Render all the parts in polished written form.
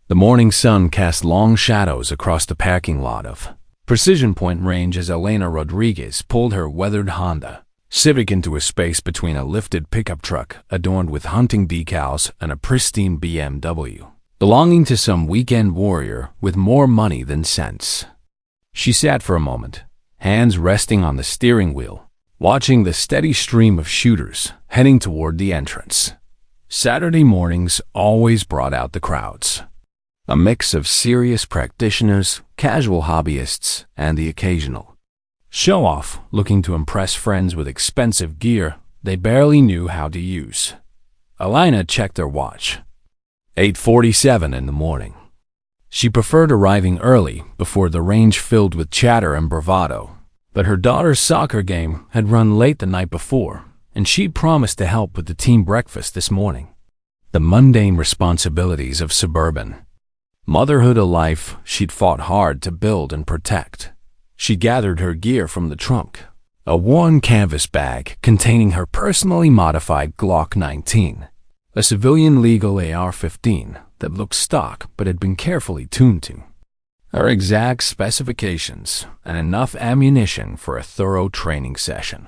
The morning sun cast long shadows across the parking lot of Precision Point Range as Elena Rodriguez pulled her weathered Honda Civic into a space between a lifted pickup truck adorned with hunting decals and a pristine BMW, belonging to some weekend warrior with more money than sense. She sat for a moment, hands resting on the steering wheel, watching the steady stream of shooters heading toward the entrance. Saturday mornings always brought out the crowds. A mix of serious practitioners, casual hobbyists, and the occasional show-off looking to impress friends with expensive gear they barely knew how to use. Elena checked her watch. 8:47 in the morning. She preferred arriving early before the range filled with chatter and bravado, but her daughter's soccer game had run late the night before, and she'd promised to help with the team breakfast this morning. The mundane responsibilities of suburban motherhood, a life she'd fought hard to build and protect. She gathered her gear from the trunk, a worn canvas bag containing her personally modified Glock 19, a civilian legal AR-15 that looked stock but had been carefully tuned to her exact specifications, and enough ammunition for a thorough training session.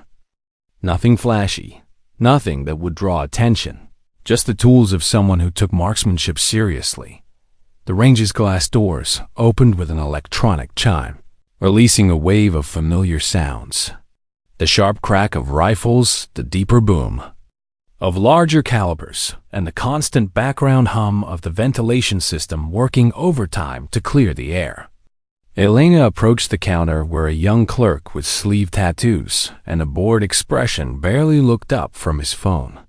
Nothing flashy, nothing that would draw attention, just the tools of someone who took marksmanship seriously. The range's glass doors opened with an electronic chime, releasing a wave of familiar sounds. The sharp crack of rifles, the deeper boom of larger calibers, and the constant background hum of the ventilation system working overtime to clear the air. Elena approached the counter where a young clerk with sleeve tattoos and a bored expression barely looked up from his phone.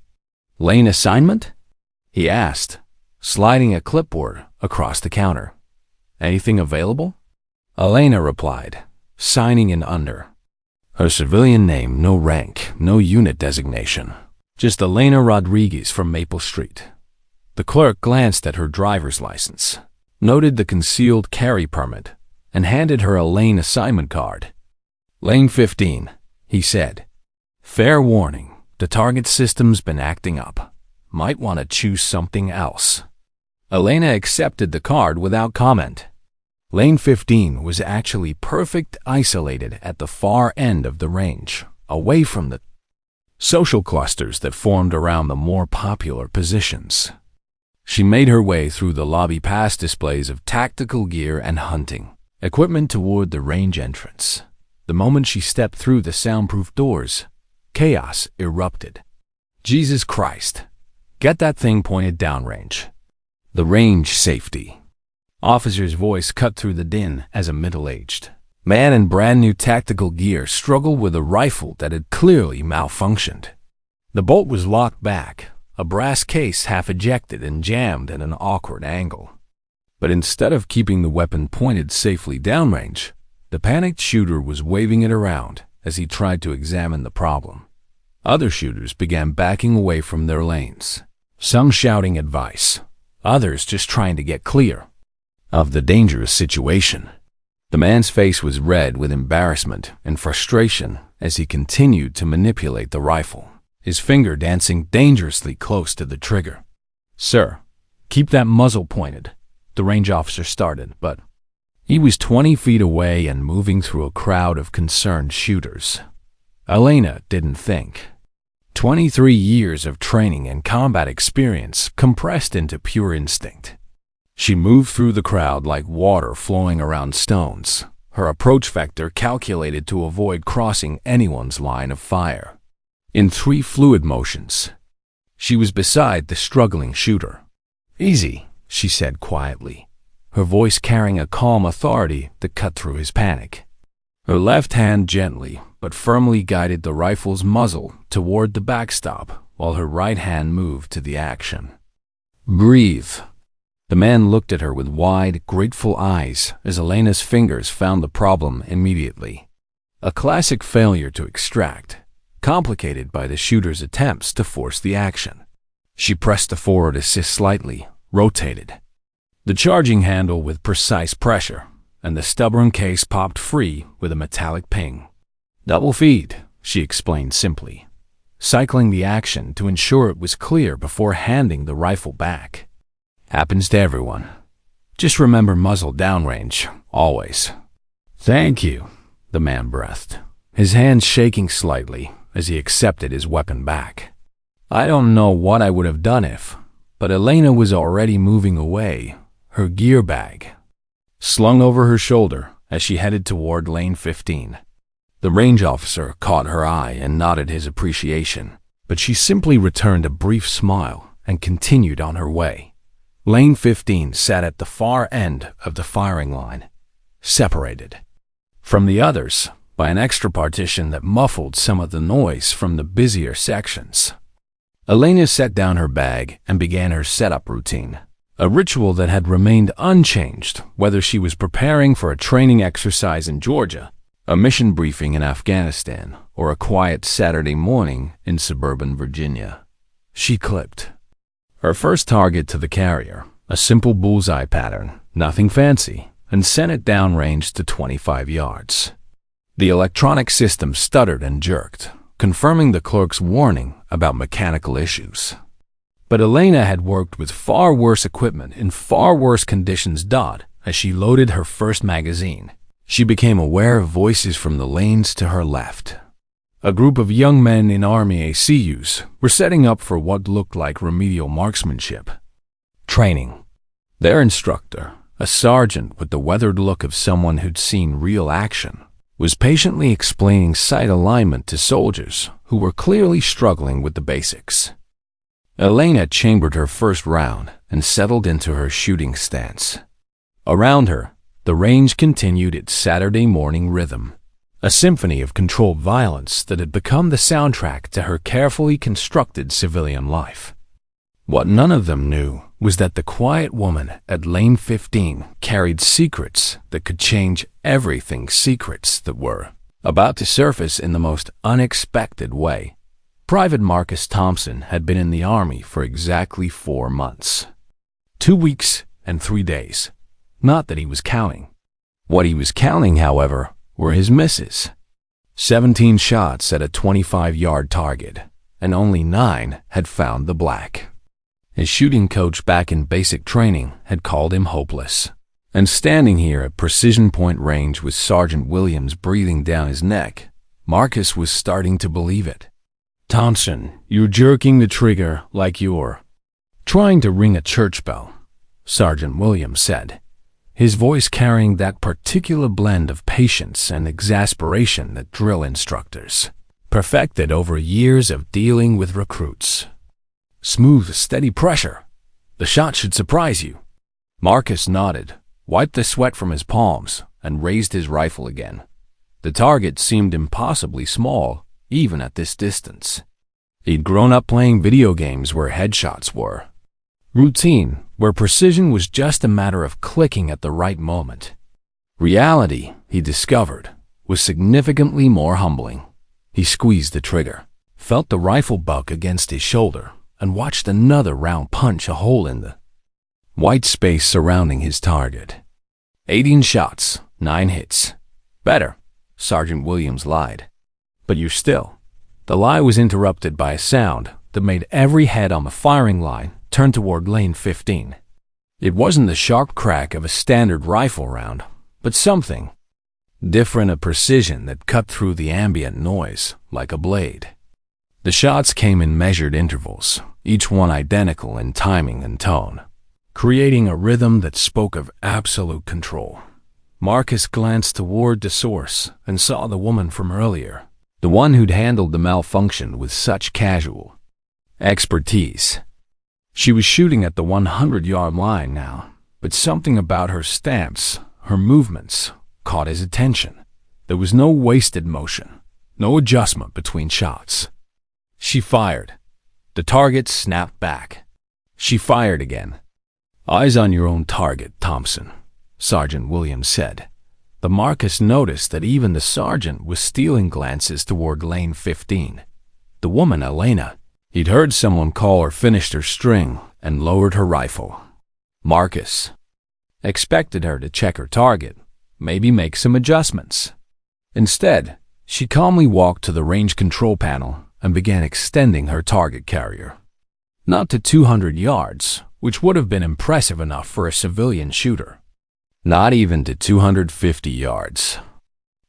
"Lane assignment?" he asked, sliding a clipboard across the counter. "Anything available?" Elena replied, signing in under her civilian name, no rank, no unit designation. Just Elena Rodriguez from Maple Street. The clerk glanced at her driver's license, noted the concealed carry permit, and handed her a lane assignment card. "Lane 15, he said. "Fair warning, the target system's been acting up. Might want to choose something else." Elena accepted the card without comment. Lane 15 was actually perfect, isolated at the far end of the range, away from the social clusters that formed around the more popular positions. She made her way through the lobby past displays of tactical gear and hunting equipment toward the range entrance. The moment she stepped through the soundproof doors, chaos erupted. "Jesus Christ, get that thing pointed downrange." The range safety officer's voice cut through the din as a middle-aged man in brand-new tactical gear struggled with a rifle that had clearly malfunctioned. The bolt was locked back, a brass case half ejected and jammed at an awkward angle. But instead of keeping the weapon pointed safely downrange, the panicked shooter was waving it around as he tried to examine the problem. Other shooters began backing away from their lanes, some shouting advice, others just trying to get clear of the dangerous situation. The man's face was red with embarrassment and frustration as he continued to manipulate the rifle, his finger dancing dangerously close to the trigger. "Sir, keep that muzzle pointed," the range officer started, but he was 20 feet away and moving through a crowd of concerned shooters. Elena didn't think. 23 years of training and combat experience compressed into pure instinct. She moved through the crowd like water flowing around stones, her approach vector calculated to avoid crossing anyone's line of fire. In 3 fluid motions, she was beside the struggling shooter. "Easy," she said quietly, her voice carrying a calm authority that cut through his panic. Her left hand gently but firmly guided the rifle's muzzle toward the backstop while her right hand moved to the action. "Breathe." The man looked at her with wide, grateful eyes as Elena's fingers found the problem immediately. A classic failure to extract, complicated by the shooter's attempts to force the action. She pressed the forward assist slightly, rotated the charging handle with precise pressure, and the stubborn case popped free with a metallic ping. "Double feed," she explained simply, cycling the action to ensure it was clear before handing the rifle back. "Happens to everyone." Just remember muzzle downrange, always." "Thank you," the man breathed, his hands shaking slightly as he accepted his weapon back. "I don't know what I would have done if," but Elena was already moving away, her gear bag slung over her shoulder as she headed toward lane 15. The range officer caught her eye and nodded his appreciation, but she simply returned a brief smile and continued on her way. Lane 15 sat at the far end of the firing line, separated from the others by an extra partition that muffled some of the noise from the busier sections. Elena set down her bag and began her setup routine, a ritual that had remained unchanged whether she was preparing for a training exercise in Georgia, a mission briefing in Afghanistan, or a quiet Saturday morning in suburban Virginia. She clipped her first target to the carrier, a simple bullseye pattern, nothing fancy, and sent it downrange to 25 yards. The electronic system stuttered and jerked, confirming the clerk's warning about mechanical issues. But Elena had worked with far worse equipment in far worse conditions. As she loaded her first magazine, she became aware of voices from the lanes to her left. A group of young men in Army ACUs were setting up for what looked like remedial marksmanship training. Their instructor, a sergeant with the weathered look of someone who'd seen real action, was patiently explaining sight alignment to soldiers who were clearly struggling with the basics. Elena chambered her first round and settled into her shooting stance. Around her, the range continued its Saturday morning rhythm, a symphony of controlled violence that had become the soundtrack to her carefully constructed civilian life. What none of them knew was that the quiet woman at lane 15 carried secrets that could change everything, secrets that were about to surface in the most unexpected way. Private Marcus Thompson had been in the Army for exactly 4 months. 2 weeks and 3 days. Not that he was counting. What he was counting, however, were his misses. 17 shots at a 25-yard target, and only 9 had found the black. His shooting coach back in basic training had called him hopeless. And standing here at precision point range with Sergeant Williams breathing down his neck, Marcus was starting to believe it. "Thompson, you're jerking the trigger like you're trying to ring a church bell," Sergeant Williams said, his voice carrying that particular blend of patience and exasperation that drill instructors perfected over years of dealing with recruits. "Smooth, steady pressure. The shot should surprise you." Marcus nodded, wiped the sweat from his palms, and raised his rifle again. The target seemed impossibly small, even at this distance. He'd grown up playing video games where headshots were routine, where precision was just a matter of clicking at the right moment. Reality, he discovered, was significantly more humbling. He squeezed the trigger, felt the rifle buck against his shoulder, and watched another round punch a hole in the white space surrounding his target. 18 shots, 9 hits. "Better," Sergeant Williams lied. "But you're still." The lie was interrupted by a sound that made every head on the firing line turn toward lane 15. It wasn't the sharp crack of a standard rifle round, but something different, a precision that cut through the ambient noise like a blade. The shots came in measured intervals, each one identical in timing and tone, creating a rhythm that spoke of absolute control. Marcus glanced toward the source and saw the woman from earlier, the one who'd handled the malfunction with such casual expertise. She was shooting at the 100-yard line now, but something about her stance, her movements, caught his attention. There was no wasted motion, no adjustment between shots. She fired. The target snapped back. She fired again. "Eyes on your own target, Thompson," Sergeant Williams said. The Marcus noticed that even the sergeant was stealing glances toward lane 15. The woman, Elena. He'd heard someone call her, finished her string, and lowered her rifle. Marcus expected her to check her target, maybe make some adjustments. Instead, she calmly walked to the range control panel and began extending her target carrier. Not to 200 yards, which would have been impressive enough for a civilian shooter, Not even to 250 yards.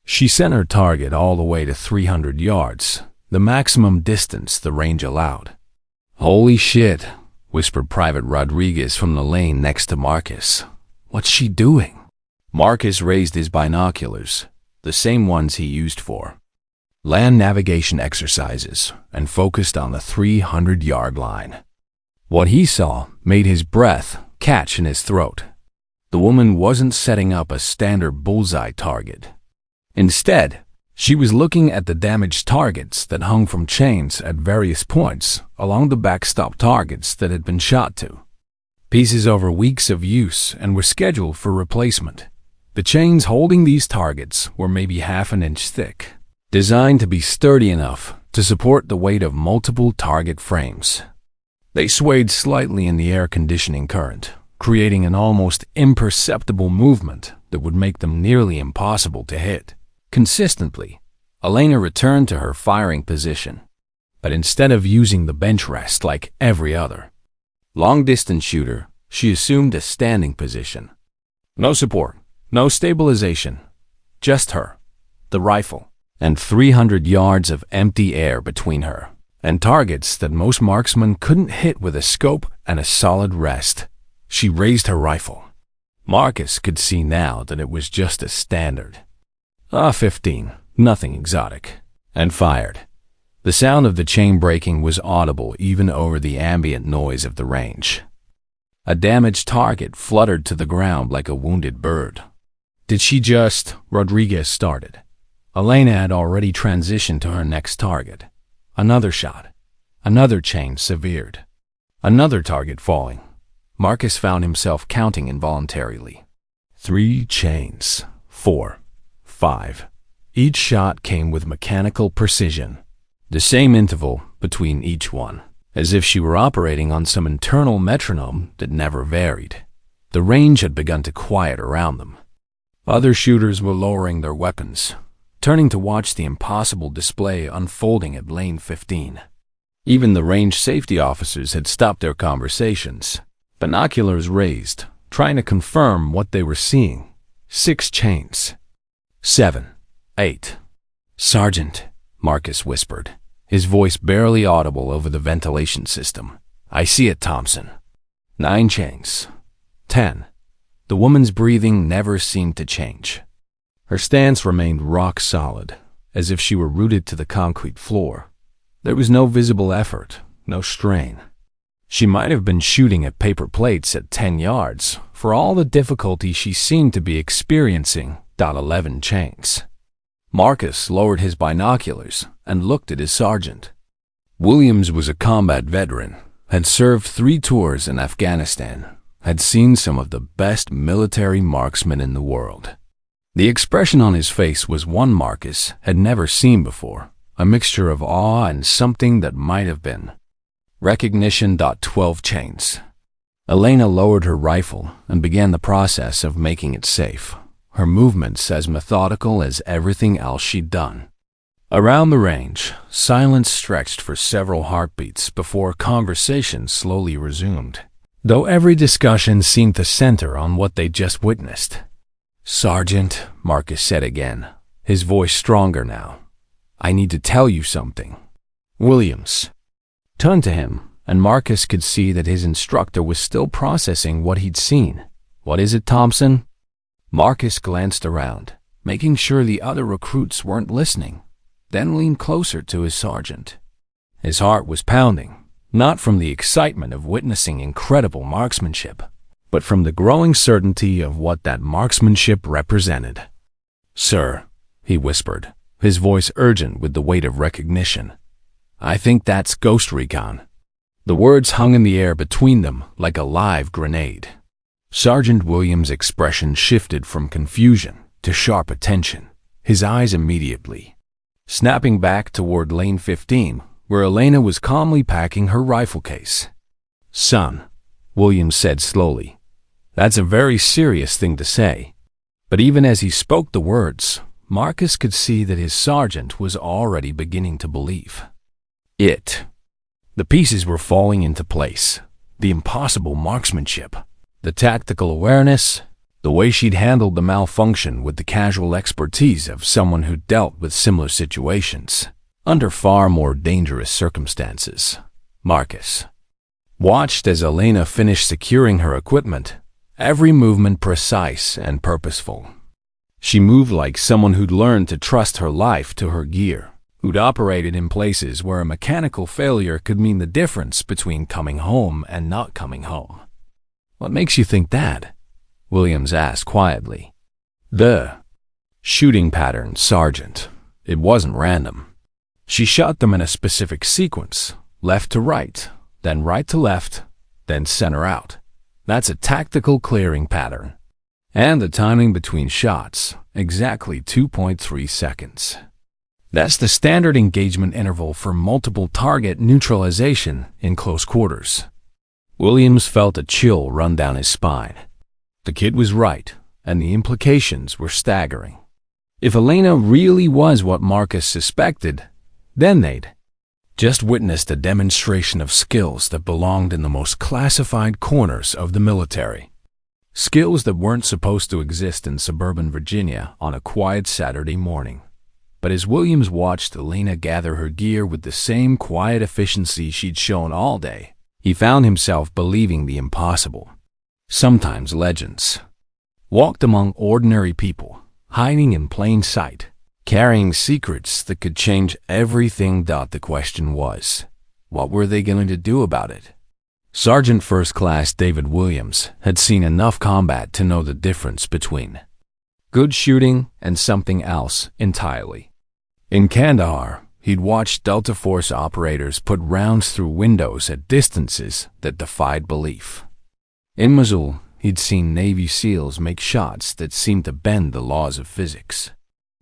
She sent her target all the way to 300 yards, the maximum distance the range allowed. "Holy shit," whispered Private Rodriguez from the lane next to Marcus. "What's she doing?" Marcus raised his binoculars, the same ones he used for land navigation exercises, and focused on the 300-yard line. What he saw made his breath catch in his throat. The woman wasn't setting up a standard bullseye target. Instead, she was looking at the damaged targets that hung from chains at various points along the backstop targets that had been shot to. Pieces over weeks of use and were scheduled for replacement. The chains holding these targets were maybe half an inch thick, designed to be sturdy enough to support the weight of multiple target frames. They swayed slightly in the air conditioning current, creating an almost imperceptible movement that would make them nearly impossible to hit. Consistently, Elena returned to her firing position, but instead of using the bench rest like every other long-distance shooter, she assumed a standing position. No support, no stabilization, just her, the rifle, and 300 yards of empty air between her, and targets that most marksmen couldn't hit with a scope and a solid rest. She raised her rifle. Marcus could see now that it was just a standard .15, nothing exotic, and fired. The sound of the chain breaking was audible even over the ambient noise of the range. A damaged target fluttered to the ground like a wounded bird. Did she just? Rodriguez started. Elena had already transitioned to her next target. Another shot. Another chain severed. Another target falling. Marcus found himself counting involuntarily. 3 chains. 4. 5. Each shot came with mechanical precision. The same interval between each one, as if she were operating on some internal metronome that never varied. The range had begun to quiet around them. Other shooters were lowering their weapons, turning to watch the impossible display unfolding at lane 15. Even the range safety officers had stopped their conversations, binoculars raised, trying to confirm what they were seeing. 6 chains. 7. 8. "Sergeant," Marcus whispered, his voice barely audible over the ventilation system. "I see it, Thompson." 9 chains. 10. The woman's breathing never seemed to change. Her stance remained rock solid, as if she were rooted to the concrete floor. There was no visible effort, no strain. She might have been shooting at paper plates at 10 yards, for all the difficulty she seemed to be experiencing. 11 chains. Marcus lowered his binoculars and looked at his sergeant. Williams was a combat veteran, had served 3 tours in Afghanistan, had seen some of the best military marksmen in the world. The expression on his face was one Marcus had never seen before, a mixture of awe and something that might have been recognition. 12 chains. Elena lowered her rifle and began the process of making it safe, her movements as methodical as everything else she'd done. Around the range, silence stretched for several heartbeats before conversation slowly resumed, though every discussion seemed to center on what they'd just witnessed. "Sergeant," Marcus said again, his voice stronger now, "I need to tell you something." Williams turned to him, and Marcus could see that his instructor was still processing what he'd seen. "What is it, Thompson?" Marcus glanced around, making sure the other recruits weren't listening, then leaned closer to his sergeant. His heart was pounding, not from the excitement of witnessing incredible marksmanship, but from the growing certainty of what that marksmanship represented. "Sir," he whispered, his voice urgent with the weight of recognition, "I think that's Ghost Recon." The words hung in the air between them like a live grenade. Sergeant Williams' expression shifted from confusion to sharp attention, his eyes immediately snapping back toward lane 15, where Elena was calmly packing her rifle case. "Son," Williams said slowly, "that's a very serious thing to say." But even as he spoke the words, Marcus could see that his sergeant was already beginning to believe. The pieces were falling into place. The impossible marksmanship, the tactical awareness, The way she'd handled the malfunction with the casual expertise of someone who dealt with similar situations under far more dangerous circumstances. Marcus watched as Elena finished securing her equipment, every movement precise and purposeful. She moved like someone who'd learned to trust her life to her gear, who'd operated in places where a mechanical failure could mean the difference between coming home and not coming home. "What makes you think that?" Williams asked quietly. "The shooting pattern, Sergeant. It wasn't random. She shot them in a specific sequence, left to right, then right to left, then center out. That's a tactical clearing pattern. And the timing between shots, exactly 2.3 seconds. That's the standard engagement interval for multiple target neutralization in close quarters." Williams felt a chill run down his spine. The kid was right, and the implications were staggering. If Elena really was what Marcus suspected, then they'd just witnessed a demonstration of skills that belonged in the most classified corners of the military. Skills that weren't supposed to exist in suburban Virginia on a quiet Saturday morning. But as Williams watched Elena gather her gear with the same quiet efficiency she'd shown all day, he found himself believing the impossible. Sometimes legends walked among ordinary people, hiding in plain sight, carrying secrets that could change everything. The question was, what were they going to do about it? Sergeant First Class David Williams had seen enough combat to know the difference between good shooting and something else entirely. In Kandahar, he'd watched Delta Force operators put rounds through windows at distances that defied belief. In Mosul, he'd seen Navy SEALs make shots that seemed to bend the laws of physics.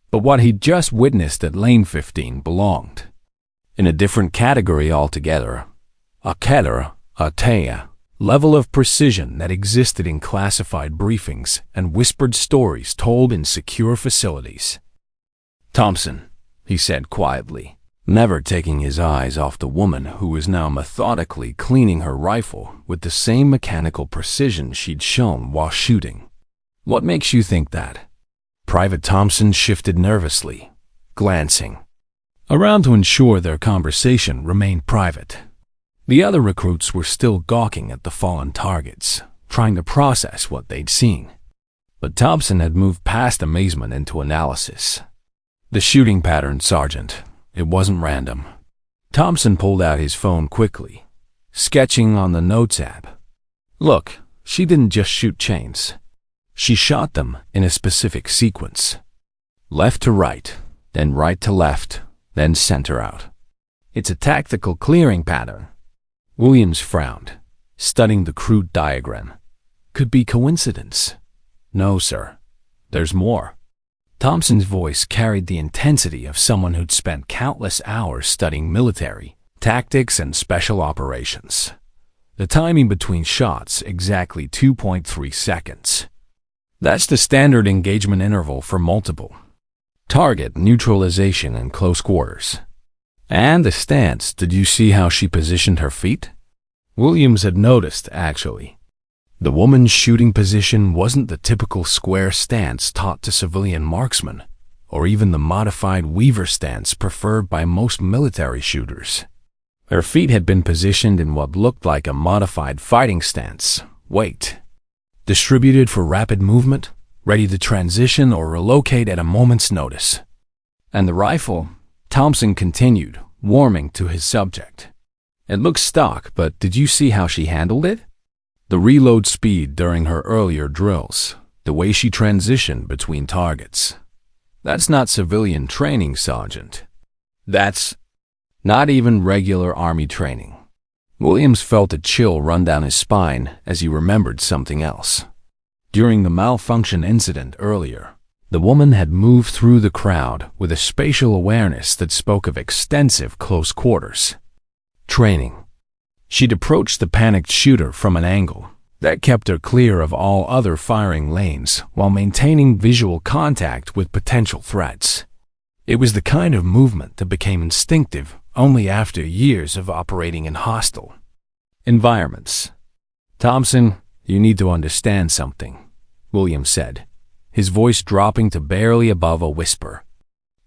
But what he'd just witnessed at Lane 15 belonged in a different category altogether. A level of precision that existed in classified briefings and whispered stories told in secure facilities. "Thompson," he said quietly, never taking his eyes off the woman who was now methodically cleaning her rifle with the same mechanical precision she'd shown while shooting. "What makes you think that?" Private Thompson shifted nervously, glancing around to ensure their conversation remained private. The other recruits were still gawking at the fallen targets, trying to process what they'd seen. But Thompson had moved past amazement into analysis. "The shooting pattern, Sergeant. It wasn't random." Thompson pulled out his phone quickly, sketching on the Notes app. "Look, she didn't just shoot chains. She shot them in a specific sequence. Left to right, then right to left, then center out. It's a tactical clearing pattern." Williams frowned, studying the crude diagram. "Could be coincidence." "No, sir. There's more." Thompson's voice carried the intensity of someone who'd spent countless hours studying military tactics and special operations. The timing between shots, exactly 2.3 seconds. That's the standard engagement interval for multiple target neutralization in close quarters. And the stance, did you see how she positioned her feet? Williams had noticed, actually. The woman's shooting position wasn't the typical square stance taught to civilian marksmen, or even the modified Weaver stance preferred by most military shooters. Her feet had been positioned in what looked like a modified fighting stance, weight, distributed for rapid movement, ready to transition or relocate at a moment's notice. And the rifle, Thompson continued, warming to his subject. "It looks stock, but did you see how she handled it? The reload speed during her earlier drills, the way she transitioned between targets. That's not civilian training, Sergeant. That's not even regular Army training." Williams felt a chill run down his spine as he remembered something else. During the malfunction incident earlier, the woman had moved through the crowd with a spatial awareness that spoke of extensive close quarters training. She'd approached the panicked shooter from an angle that kept her clear of all other firing lanes while maintaining visual contact with potential threats. It was the kind of movement that became instinctive only after years of operating in hostile environments. "Thompson, you need to understand something. Williams said, his voice dropping to barely above a whisper.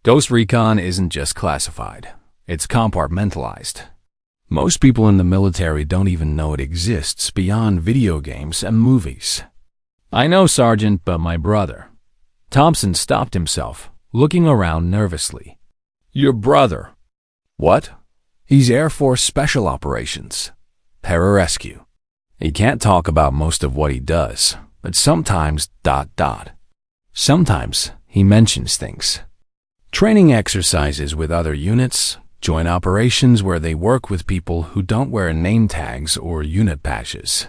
Ghost recon isn't just classified. It's compartmentalized. Most people in the military don't even know it exists beyond video games and movies. I know, Sergeant, but my brother. Thompson stopped himself, looking around nervously. Your brother? What? He's Air Force Special Operations. Pararescue. He can't talk about most of what he does, but sometimes ... Sometimes he mentions things. Training exercises with other units, joint operations where they work with people who don't wear name tags or unit patches.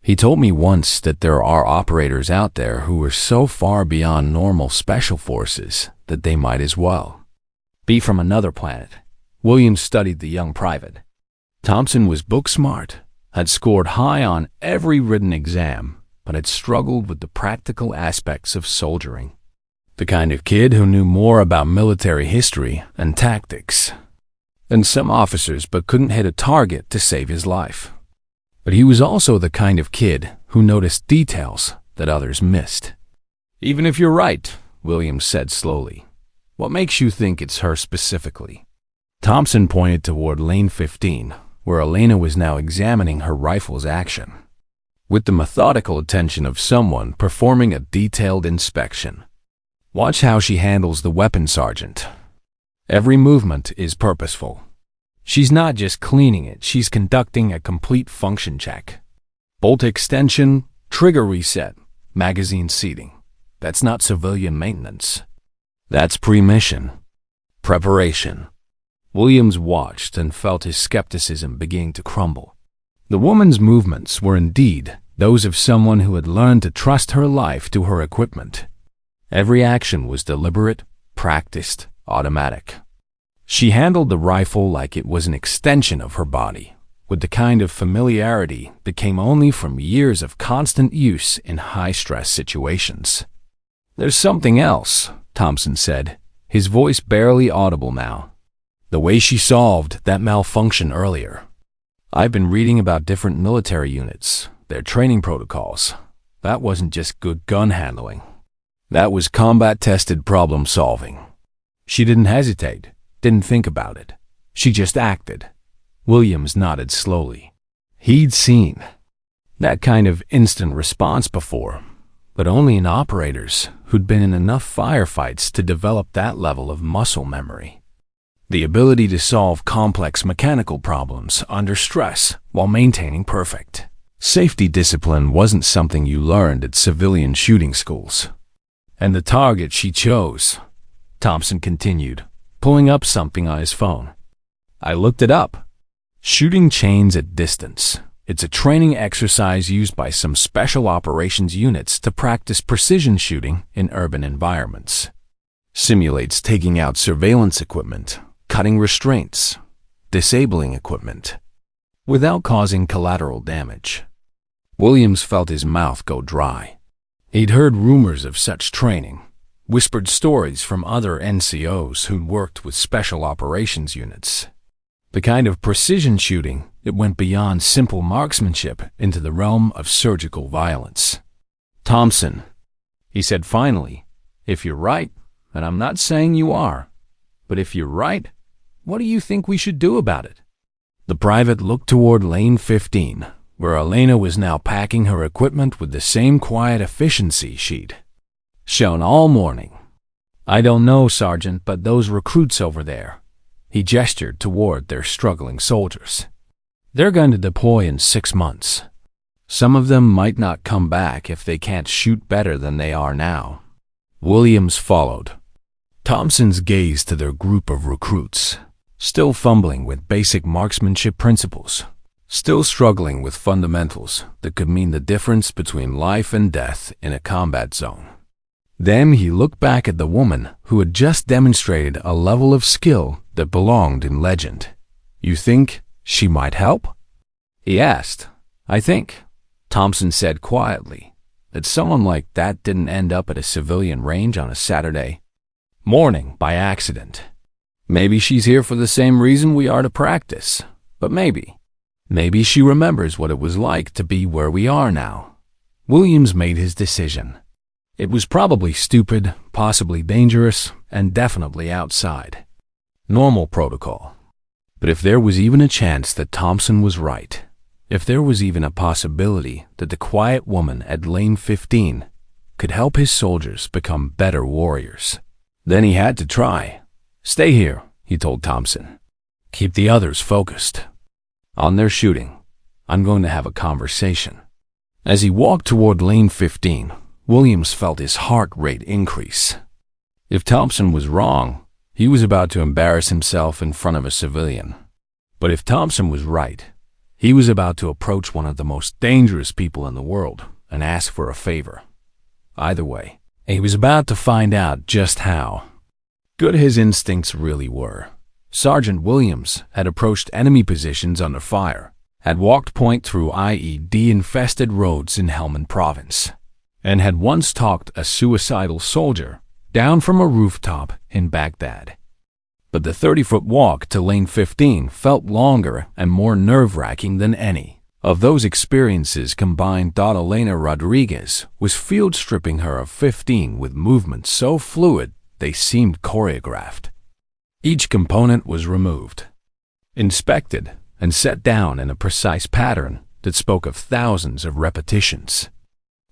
He told me once that there are operators out there who are so far beyond normal special forces that they might as well be from another planet. Williams studied the young private. Thompson was book smart, had scored high on every written exam, but had struggled with the practical aspects of soldiering. The kind of kid who knew more about military history and tactics than some officers but couldn't hit a target to save his life. But he was also the kind of kid who noticed details that others missed. Even if you're right, Williams said slowly, what makes you think it's her specifically? Thompson pointed toward lane 15, where Elena was now examining her rifle's action, with the methodical attention of someone performing a detailed inspection. Watch how she handles the weapon, Sergeant. Every movement is purposeful. She's not just cleaning it, she's conducting a complete function check. Bolt extension, trigger reset, magazine seating. That's not civilian maintenance. That's pre-mission. Preparation. Williams watched and felt his skepticism beginning to crumble. The woman's movements were indeed those of someone who had learned to trust her life to her equipment. Every action was deliberate, practiced, automatic. She handled the rifle like it was an extension of her body, with the kind of familiarity that came only from years of constant use in high-stress situations. There's something else, Thompson said, his voice barely audible now. The way she solved that malfunction earlier. I've been reading about different military units, their training protocols. That wasn't just good gun handling. That was combat-tested problem-solving. She didn't hesitate, didn't think about it. She just acted. Williams nodded slowly. He'd seen that kind of instant response before, but only in operators who'd been in enough firefights to develop that level of muscle memory. The ability to solve complex mechanical problems under stress while maintaining perfect safety discipline wasn't something you learned at civilian shooting schools. And the target she chose, Thompson continued, pulling up something on his phone. I looked it up. Shooting chains at distance. It's a training exercise used by some special operations units to practice precision shooting in urban environments. Simulates taking out surveillance equipment, cutting restraints, disabling equipment, without causing collateral damage. Williams felt his mouth go dry. He'd heard rumors of such training, whispered stories from other NCOs who'd worked with special operations units. The kind of precision shooting that went beyond simple marksmanship into the realm of surgical violence. Thompson, he said finally, if you're right, and I'm not saying you are, but if you're right, what do you think we should do about it? The private looked toward lane 15, where Elena was now packing her equipment with the same quiet efficiency she'd shown all morning. I don't know, Sergeant, but those recruits over there, he gestured toward their struggling soldiers. They're going to deploy in 6 months. Some of them might not come back if they can't shoot better than they are now. Williams followed. Thompson's gaze to their group of recruits, still fumbling with basic marksmanship principles, still struggling with fundamentals that could mean the difference between life and death in a combat zone. Then he looked back at the woman who had just demonstrated a level of skill that belonged in legend. You think she might help? He asked. I think, Thompson said quietly, that someone like that didn't end up at a civilian range on a Saturday morning by accident. Maybe she's here for the same reason we are to practice, but maybe she remembers what it was like to be where we are now. Williams made his decision. It was probably stupid, possibly dangerous, and definitely outside normal protocol. But if there was even a chance that Thompson was right, if there was even a possibility that the quiet woman at lane 15 could help his soldiers become better warriors, then he had to try. "Stay here," he told Thompson. "Keep the others focused on their shooting. I'm going to have a conversation." As he walked toward lane 15, Williams felt his heart rate increase. If Thompson was wrong, he was about to embarrass himself in front of a civilian. But if Thompson was right, he was about to approach one of the most dangerous people in the world and ask for a favor. Either way, he was about to find out just how good his instincts really were. Sergeant Williams had approached enemy positions under fire, had walked point through IED-infested roads in Helmand Province, and had once talked a suicidal soldier down from a rooftop in Baghdad. But the 30-foot walk to lane 15 felt longer and more nerve-wracking than any of those experiences combined. Elena Rodriguez was field-stripping her of 15 with movements so fluid they seemed choreographed. Each component was removed, inspected, and set down in a precise pattern that spoke of thousands of repetitions.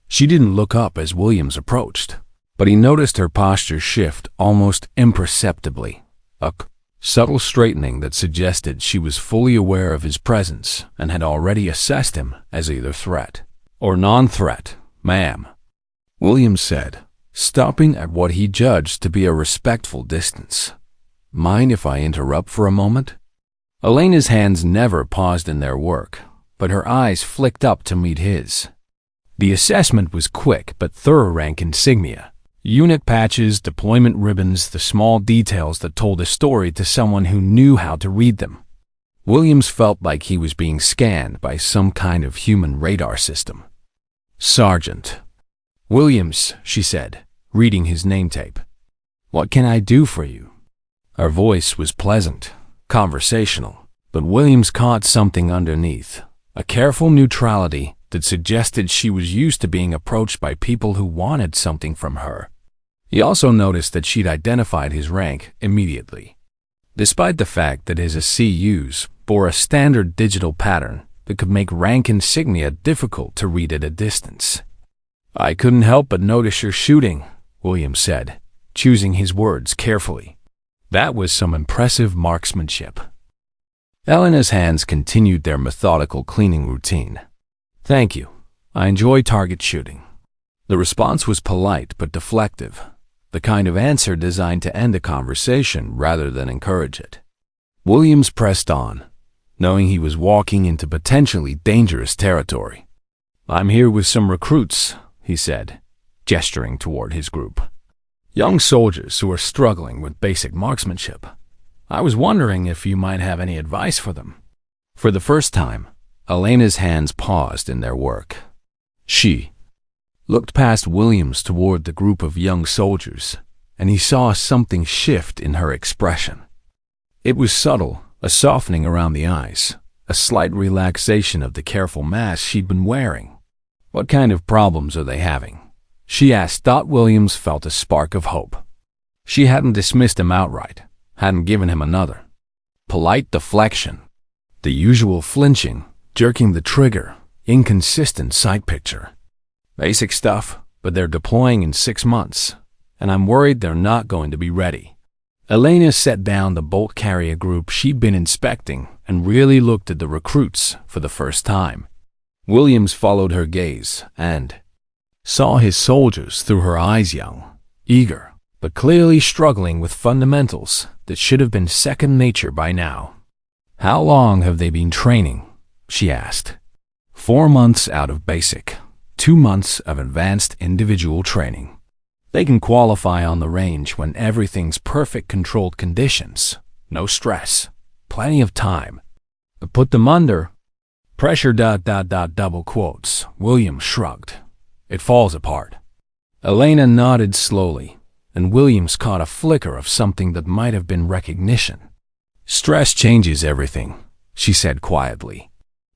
She didn't look up as Williams approached, but he noticed her posture shift almost imperceptibly, a subtle straightening that suggested she was fully aware of his presence and had already assessed him as either threat or non-threat. "Ma'am," Williams said, stopping at what he judged to be a respectful distance. "Mind if I interrupt for a moment?" Elena's hands never paused in their work, but her eyes flicked up to meet his. The assessment was quick but thorough. Rank insignia, unit patches, deployment ribbons, the small details that told a story to someone who knew how to read them. Williams felt like he was being scanned by some kind of human radar system. "Sergeant Williams," she said, reading his name tape. "What can I do for you?" Her voice was pleasant, conversational, but Williams caught something underneath, a careful neutrality that suggested she was used to being approached by people who wanted something from her. He also noticed that she'd identified his rank immediately, despite the fact that his CUs bore a standard digital pattern that could make rank insignia difficult to read at a distance. "I couldn't help but notice your shooting," Williams said, choosing his words carefully. "That was some impressive marksmanship." Elena's hands continued their methodical cleaning routine. "Thank you. I enjoy target shooting." The response was polite but deflective, the kind of answer designed to end a conversation rather than encourage it. Williams pressed on, knowing he was walking into potentially dangerous territory. "I'm here with some recruits," he said, gesturing toward his group. "Young soldiers who are struggling with basic marksmanship. I was wondering if you might have any advice for them." For the first time, Elena's hands paused in their work. She looked past Williams toward the group of young soldiers, and he saw something shift in her expression. It was subtle, a softening around the eyes, a slight relaxation of the careful mask she'd been wearing. "What kind of problems are they having?" she asked. Williams felt a spark of hope. She hadn't dismissed him outright, hadn't given him another polite deflection. The usual flinching, jerking the trigger, inconsistent sight picture. "Basic stuff, but they're deploying in 6 months, and I'm worried they're not going to be ready." Elena set down the bolt carrier group she'd been inspecting and really looked at the recruits for the first time. Williams followed her gaze and saw his soldiers through her eyes, young, eager, but clearly struggling with fundamentals that should have been second nature by now. "How long have they been training?" she asked. 4 months out of basic, 2 months of advanced individual training. They can qualify on the range when everything's perfect controlled conditions, no stress, plenty of time. But put them under pressure ... double quotes. Williams shrugged. "It falls apart." Elena nodded slowly, and Williams caught a flicker of something that might have been recognition. "Stress changes everything," she said quietly.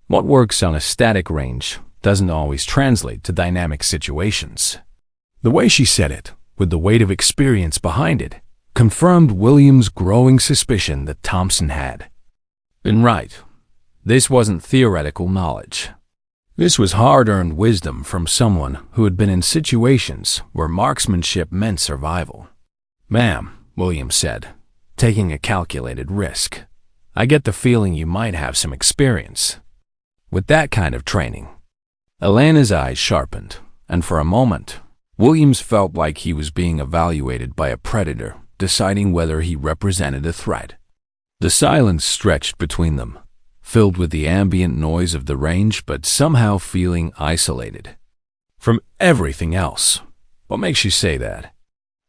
"What works on a static range doesn't always translate to dynamic situations. The way she said it, with the weight of experience behind it, confirmed William's growing suspicion that Thompson had been right. This wasn't theoretical knowledge. This was hard-earned wisdom from someone who had been in situations where marksmanship meant survival. "Ma'am," William said, taking a calculated risk, "I get the feeling you might have some experience with that kind of training." Elena's eyes sharpened, and for a moment, Williams felt like he was being evaluated by a predator, deciding whether he represented a threat. The silence stretched between them, filled with the ambient noise of the range, but somehow feeling isolated from everything else. "What makes you say that?"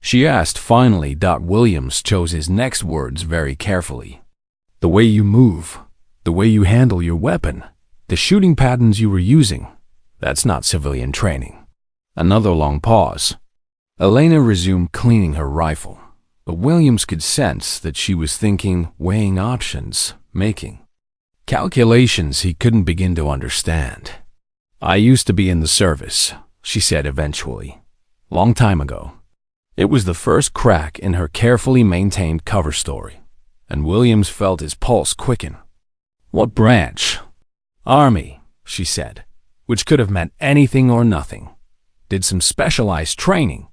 she asked finally. Williams chose his next words very carefully. "The way you move, the way you handle your weapon, the shooting patterns you were using, that's not civilian training." Another long pause. Elena resumed cleaning her rifle, but Williams could sense that she was thinking, weighing options, making calculations he couldn't begin to understand. "I used to be in the service," she said eventually. "Long time ago." It was the first crack in her carefully maintained cover story, and Williams felt his pulse quicken. "What branch?" "Army," she said, which could have meant anything or nothing. "Did some specialized training."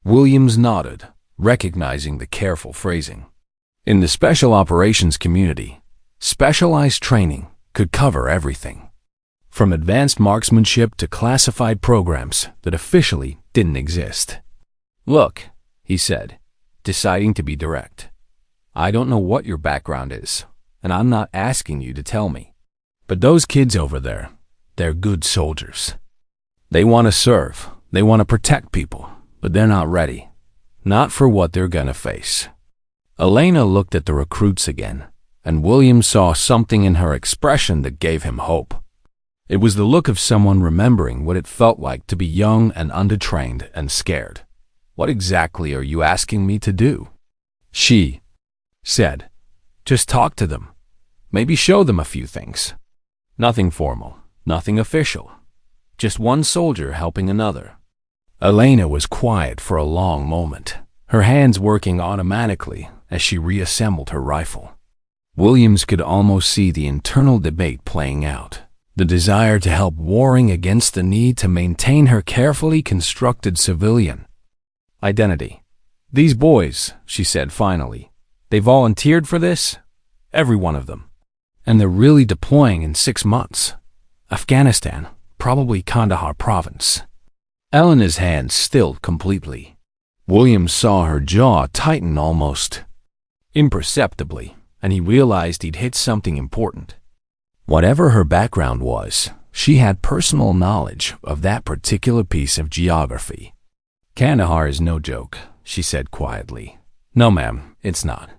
Williams nodded, recognizing the careful phrasing. In the special operations community, specialized training could cover everything, from advanced marksmanship to classified programs that officially didn't exist. "Look," he said, deciding to be direct, "I don't know what your background is, and I'm not asking you to tell me. But those kids over there, they're good soldiers. They want to serve, they want to protect people, but they're not ready. Not for what they're gonna face." Elena looked at the recruits again, and Williams saw something in her expression that gave him hope. It was the look of someone remembering what it felt like to be young and undertrained and scared. "What exactly are you asking me to do?" she said. "Just talk to them. Maybe show them a few things. Nothing formal, nothing official. Just one soldier helping another." Elena was quiet for a long moment, her hands working automatically as she reassembled her rifle. Williams could almost see the internal debate playing out, the desire to help warring against the need to maintain her carefully constructed civilian identity. "These boys," she said finally, "they volunteered for this? Every one of them. And they're really deploying in 6 months. Afghanistan, probably Kandahar province." Elena's hands stilled completely. Williams saw her jaw tighten almost imperceptibly, and he realized he'd hit something important. Whatever her background was, she had personal knowledge of that particular piece of geography. "Kandahar is no joke," she said quietly. "No, ma'am, it's not."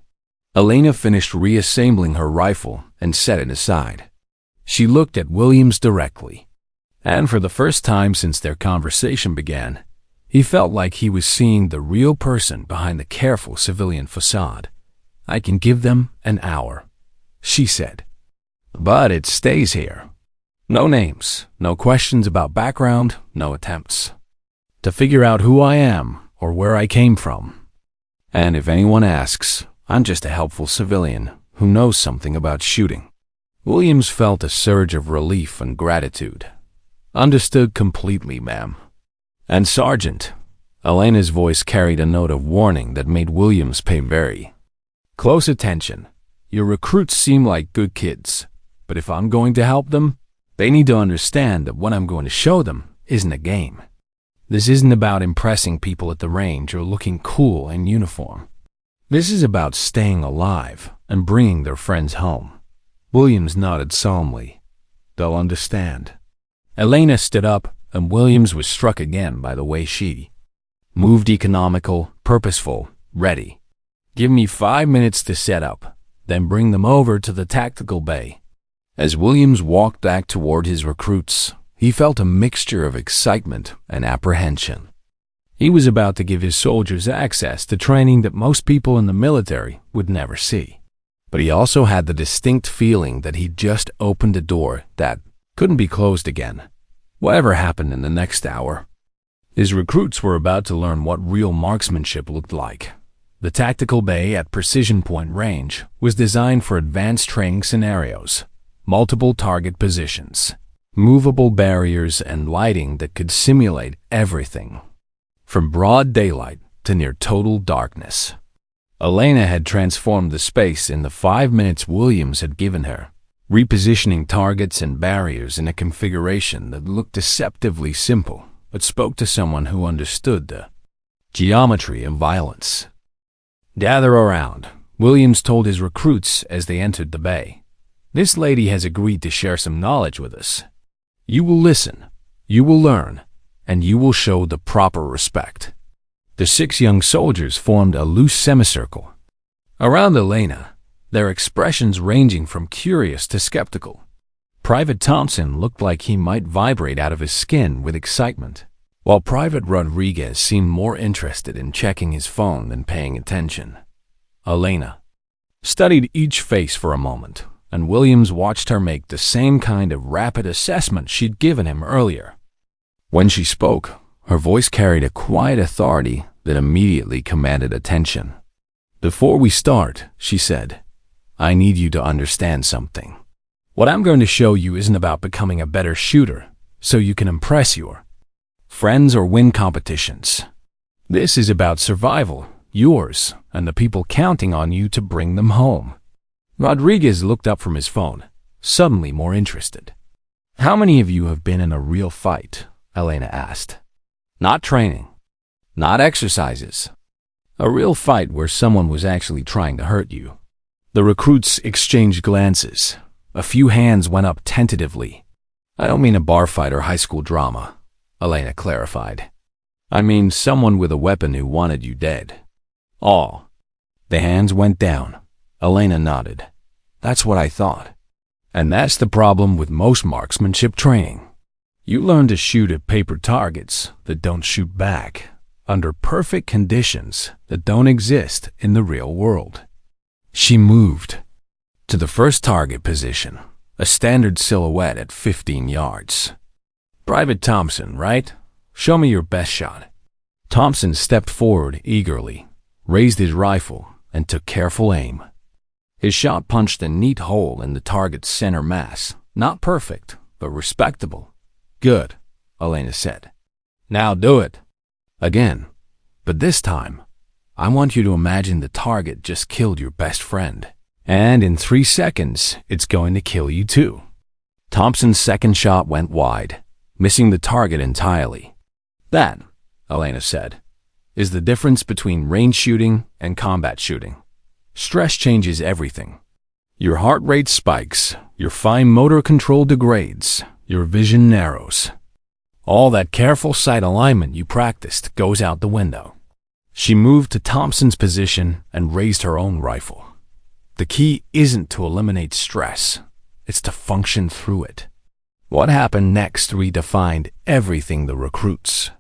Elena finished reassembling her rifle and set it aside. She looked at Williams directly, and for the first time since their conversation began, he felt like he was seeing the real person behind the careful civilian facade. "I can give them an hour," she said. "But it stays here. No names, no questions about background, no attempts to figure out who I am or where I came from. And if anyone asks, I'm just a helpful civilian who knows something about shooting." Williams felt a surge of relief and gratitude. "Understood completely, ma'am." "And Sergeant," Elena's voice carried a note of warning that made Williams pay very close attention. "Your recruits seem like good kids, but if I'm going to help them, they need to understand that what I'm going to show them isn't a game. This isn't about impressing people at the range or looking cool in uniform. This is about staying alive and bringing their friends home." Williams nodded solemnly. "They'll understand." Elena stood up, and Williams was struck again by the way she moved, economical, purposeful, ready. "Give me 5 minutes to set up, then bring them over to the tactical bay." As Williams walked back toward his recruits, he felt a mixture of excitement and apprehension. He was about to give his soldiers access to training that most people in the military would never see. But he also had the distinct feeling that he'd just opened a door that couldn't be closed again. Whatever happened in the next hour? His recruits were about to learn what real marksmanship looked like. The tactical bay at precision point range was designed for advanced training scenarios, multiple target positions, movable barriers, and lighting that could simulate everything, from broad daylight to near total darkness. Elena had transformed the space in the 5 minutes Williams had given her, repositioning targets and barriers in a configuration that looked deceptively simple but spoke to someone who understood the geometry of violence. "Gather around," Williams told his recruits as they entered the bay. "This lady has agreed to share some knowledge with us. You will listen, you will learn, and you will show the proper respect." The 6 young soldiers formed a loose semicircle around Elena, their expressions ranging from curious to skeptical. Private Thompson looked like he might vibrate out of his skin with excitement, while Private Rodriguez seemed more interested in checking his phone than paying attention. Elena studied each face for a moment, and Williams watched her make the same kind of rapid assessment she'd given him earlier. When she spoke, her voice carried a quiet authority that immediately commanded attention. "Before we start," she said, "I need you to understand something. What I'm going to show you isn't about becoming a better shooter so you can impress your friends or win competitions. This is about survival, yours, and the people counting on you to bring them home." Rodriguez looked up from his phone, suddenly more interested. "How many of you have been in a real fight?" Elena asked. "Not training, not exercises. A real fight where someone was actually trying to hurt you." The recruits exchanged glances. A few hands went up tentatively. "I don't mean a bar fight or high school drama," Elena clarified. "I mean someone with a weapon who wanted you dead." All the hands went down. Elena nodded. "That's what I thought. And that's the problem with most marksmanship training. You learn to shoot at paper targets that don't shoot back, under perfect conditions that don't exist in the real world." She moved to the first target position, a standard silhouette at 15 yards. "Private Thompson, right? Show me your best shot." Thompson stepped forward eagerly, raised his rifle, and took careful aim. His shot punched a neat hole in the target's center mass. Not perfect, but respectable. "Good," Elena said. "Now do it." Again, but this time, I want you to imagine the target just killed your best friend. And in 3 seconds, it's going to kill you too. Thompson's second shot went wide, missing the target entirely. "That," Elena said, "is the difference between range shooting and combat shooting. Stress changes everything. Your heart rate spikes, your fine motor control degrades, your vision narrows. All that careful sight alignment you practiced goes out the window." She moved to Thompson's position and raised her own rifle. "The key isn't to eliminate stress, it's to function through it." What happened next redefined everything the recruits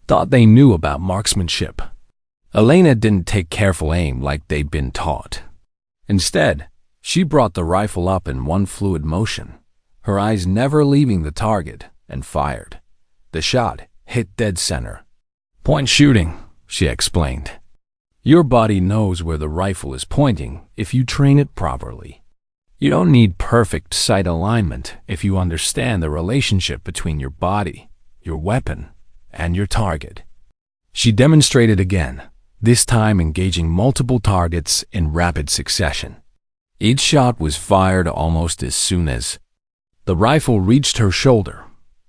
thought they knew about marksmanship. Elena didn't take careful aim like they'd been taught. Instead, she brought the rifle up in one fluid motion, her eyes never leaving the target, and fired. The shot hit dead center. "Point shooting," she explained. "Your body knows where the rifle is pointing if you train it properly. You don't need perfect sight alignment if you understand the relationship between your body, your weapon, and your target." She demonstrated again, this time engaging multiple targets in rapid succession. Each shot was fired almost as soon as the rifle reached her shoulder,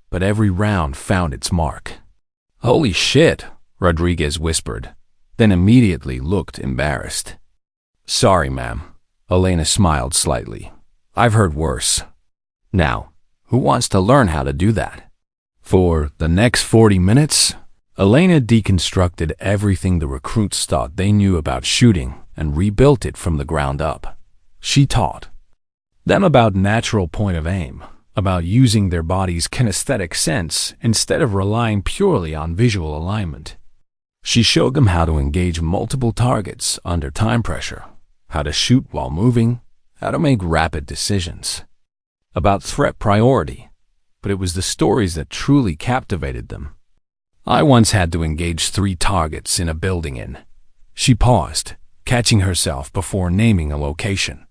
but every round found its mark. "Holy shit," Rodriguez whispered, then immediately looked embarrassed. "Sorry, ma'am." Elena smiled slightly. "I've heard worse. Now, who wants to learn how to do that?" For the next 40 minutes, Elena deconstructed everything the recruits thought they knew about shooting and rebuilt it from the ground up. She taught them about natural point of aim, about using their body's kinesthetic sense instead of relying purely on visual alignment. She showed them how to engage multiple targets under time pressure, how to shoot while moving, how to make rapid decisions. About threat priority, but it was the stories that truly captivated them. I once had to engage 3 targets in a building in. She paused, catching herself before naming a location.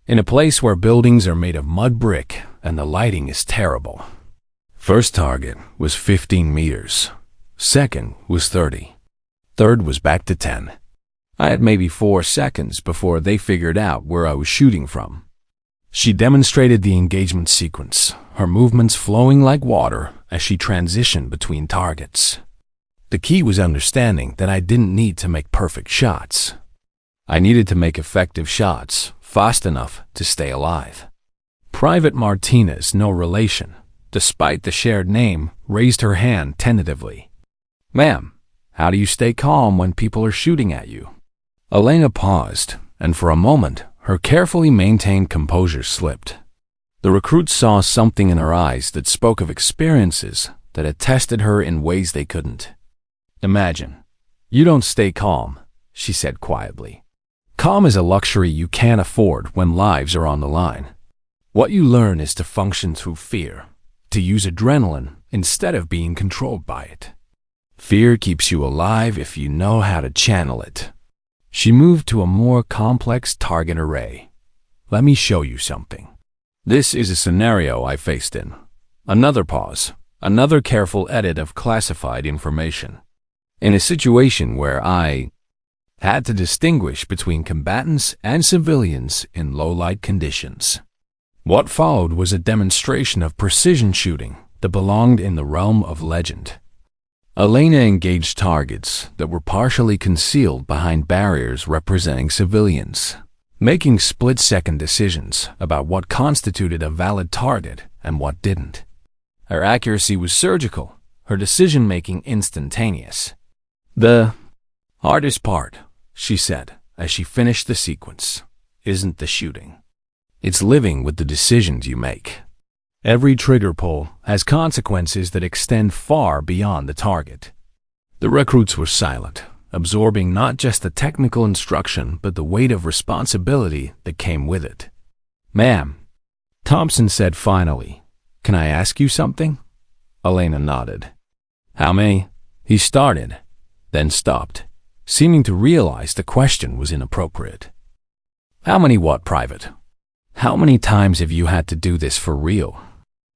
In a place where buildings are made of mud brick and the lighting is terrible. First target was 15 meters. Second was 30. Third was back to 10. I had maybe 4 seconds before they figured out where I was shooting from. She demonstrated the engagement sequence, her movements flowing like water as she transitioned between targets. The key was understanding that I didn't need to make perfect shots. I needed to make effective shots, fast enough to stay alive. Private Martinez, no relation, despite the shared name, raised her hand tentatively. "Ma'am, how do you stay calm when people are shooting at you?" Elena paused, and for a moment, her carefully maintained composure slipped. The recruits saw something in her eyes that spoke of experiences that had tested her in ways they couldn't. "Imagine. You don't stay calm," she said quietly. "Calm is a luxury you can't afford when lives are on the line. What you learn is to function through fear, to use adrenaline instead of being controlled by it. Fear keeps you alive if you know how to channel it." She moved to a more complex target array. "Let me show you something. This is a scenario I faced in." Another pause, another careful edit of classified information. "In a situation where I had to distinguish between combatants and civilians in low-light conditions." What followed was a demonstration of precision shooting that belonged in the realm of legend. Elena engaged targets that were partially concealed behind barriers representing civilians, making split-second decisions about what constituted a valid target and what didn't. Her accuracy was surgical, her decision-making instantaneous. "The hardest part," she said as she finished the sequence, "isn't the shooting. It's living with the decisions you make. Every trigger pull has consequences that extend far beyond the target." The recruits were silent, absorbing not just the technical instruction but the weight of responsibility that came with it. "Ma'am," Thompson said finally, "can I ask you something?" Elena nodded. "How many?" he started, then stopped, seeming to realize the question was inappropriate. "How many what, Private? How many times have you had to do this for real?"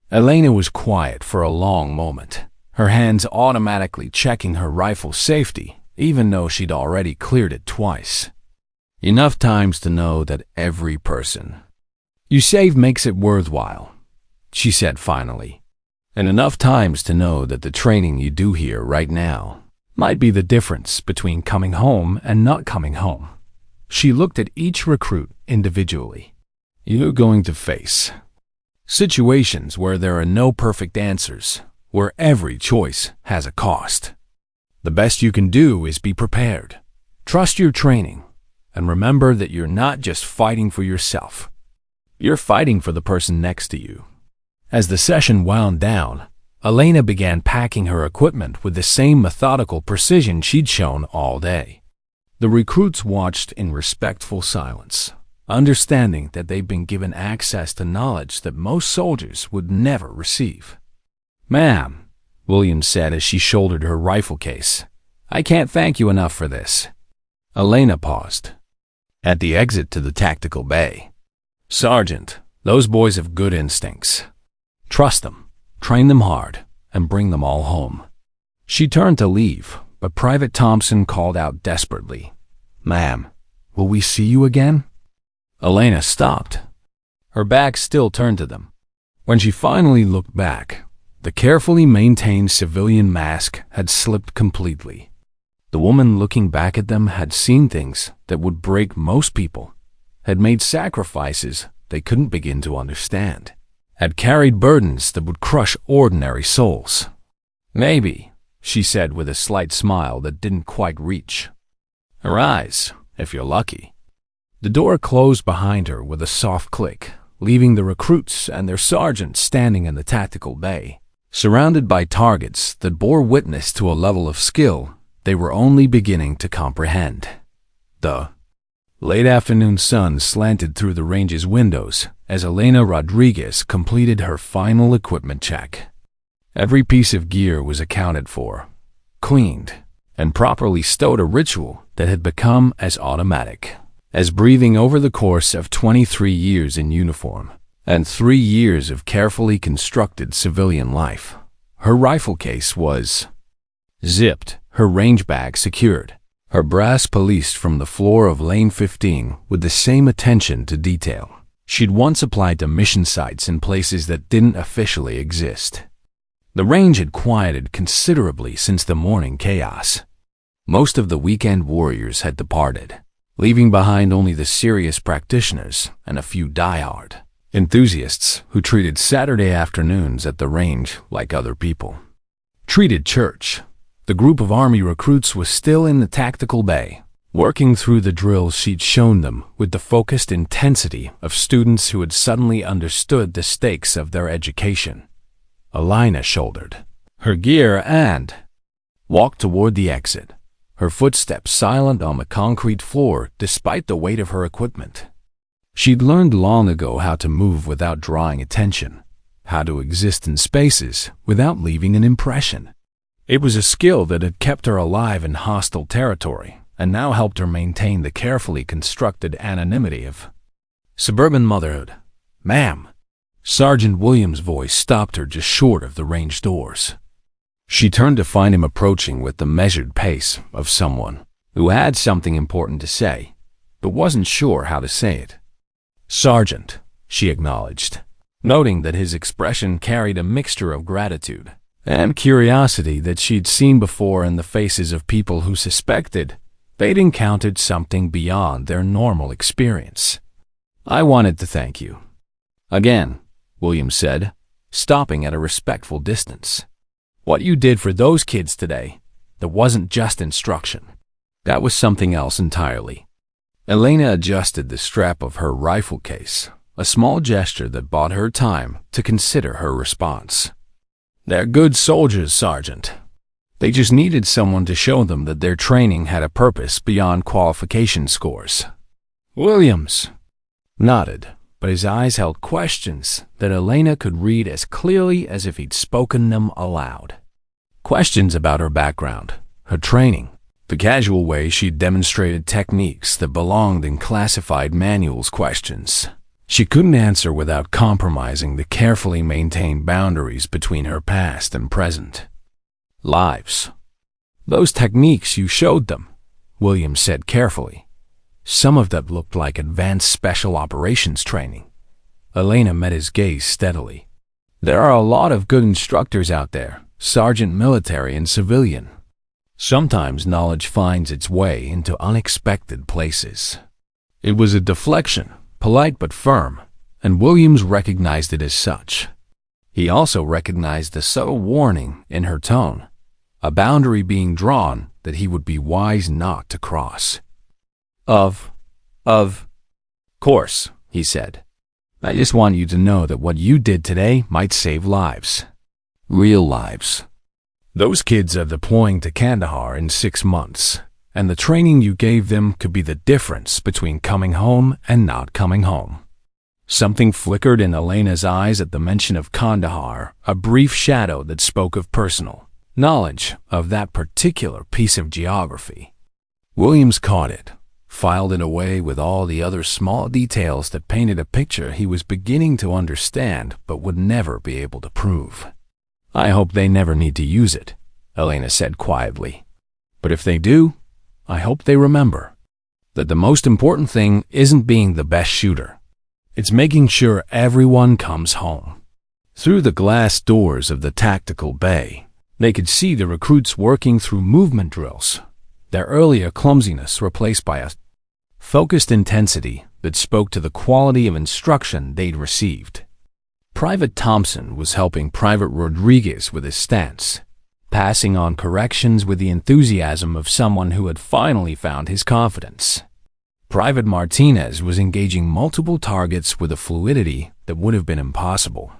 Elena was quiet for a long moment, her hands automatically checking her rifle's safety, even though she'd already cleared it twice. "Enough times to know that every person you save makes it worthwhile," she said finally, "and enough times to know that the training you do here right now might be the difference between coming home and not coming home." She looked at each recruit individually. "You're going to face situations where there are no perfect answers, where every choice has a cost. The best you can do is be prepared, trust your training, and remember that you're not just fighting for yourself. You're fighting for the person next to you." As the session wound down, Elena began packing her equipment with the same methodical precision she'd shown all day. The recruits watched in respectful silence, understanding that they'd been given access to knowledge that most soldiers would never receive. "Ma'am," Williams said as she shouldered her rifle case, "I can't thank you enough for this." Elena paused. At the exit to the tactical bay, "Sergeant, those boys have good instincts. Trust them, train them hard, and bring them all home." She turned to leave, but Private Thompson called out desperately, "Ma'am, will we see you again?" Elena stopped, her back still turned to them. When she finally looked back, the carefully maintained civilian mask had slipped completely. The woman looking back at them had seen things that would break most people, had made sacrifices they couldn't begin to understand, had carried burdens that would crush ordinary souls. "Maybe," she said with a slight smile that didn't quite reach. "Arise, if you're lucky." The door closed behind her with a soft click, leaving the recruits and their sergeant standing in the tactical bay, surrounded by targets that bore witness to a level of skill they were only beginning to comprehend. The Late afternoon sun slanted through the range's windows as Elena Rodriguez completed her final equipment check. Every piece of gear was accounted for, cleaned, and properly stowed, a ritual that had become as automatic as breathing over the course of 23 years in uniform and 3 years of carefully constructed civilian life. Her rifle case was zipped, her range bag secured, her brass policed from the floor of Lane 15 with the same attention to detail she'd once applied to mission sites in places that didn't officially exist. The range had quieted considerably since the morning chaos. Most of the weekend warriors had departed, leaving behind only the serious practitioners and a few die-hard enthusiasts who treated Saturday afternoons at the range like other people treated church. The group of Army recruits was still in the tactical bay, working through the drills she'd shown them with the focused intensity of students who had suddenly understood the stakes of their education. Elena shouldered her gear and walked toward the exit, her footsteps silent on the concrete floor despite the weight of her equipment. She'd learned long ago how to move without drawing attention, how to exist in spaces without leaving an impression. It was a skill that had kept her alive in hostile territory and now helped her maintain the carefully constructed anonymity of suburban motherhood. "Ma'am." Sergeant Williams' voice stopped her just short of the range doors. She turned to find him approaching with the measured pace of someone who had something important to say, but wasn't sure how to say it. "Sergeant," she acknowledged, noting that his expression carried a mixture of gratitude and curiosity that she'd seen before in the faces of people who suspected they'd encountered something beyond their normal experience. "I wanted to thank you again," Williams said, stopping at a respectful distance. "What you did for those kids today, that wasn't just instruction. That was something else entirely." Elena adjusted the strap of her rifle case, a small gesture that bought her time to consider her response. "They're good soldiers, Sergeant. They just needed someone to show them that their training had a purpose beyond qualification scores." Williams nodded, but his eyes held questions that Elena could read as clearly as if he'd spoken them aloud. Questions about her background, her training, the casual way she'd demonstrated techniques that belonged in classified manuals, questions she couldn't answer without compromising the carefully maintained boundaries between her past and present lives. "Those techniques you showed them," Williams said carefully. "Some of that looked like advanced special operations training." Elena met his gaze steadily. "There are a lot of good instructors out there, sergeant, military and civilian. Sometimes knowledge finds its way into unexpected places." It was a deflection, polite but firm, and Williams recognized it as such. He also recognized the subtle warning in her tone, a boundary being drawn that he would be wise not to cross. Of course," he said. "I just want you to know that what you did today might save lives. Real lives. Those kids are deploying to Kandahar in 6 months, and the training you gave them could be the difference between coming home and not coming home." Something flickered in Elena's eyes at the mention of Kandahar, a brief shadow that spoke of personal knowledge of that particular piece of geography. Williams caught it, filed it away with all the other small details that painted a picture he was beginning to understand but would never be able to prove. "I hope they never need to use it," Elena said quietly. "But if they do, I hope they remember that the most important thing isn't being the best shooter. It's making sure everyone comes home." Through the glass doors of the tactical bay, they could see the recruits working through movement drills, their earlier clumsiness replaced by a focused intensity that spoke to the quality of instruction they'd received. Private Thompson was helping Private Rodriguez with his stance, passing on corrections with the enthusiasm of someone who had finally found his confidence. Private Martinez was engaging multiple targets with a fluidity that would have been impossible.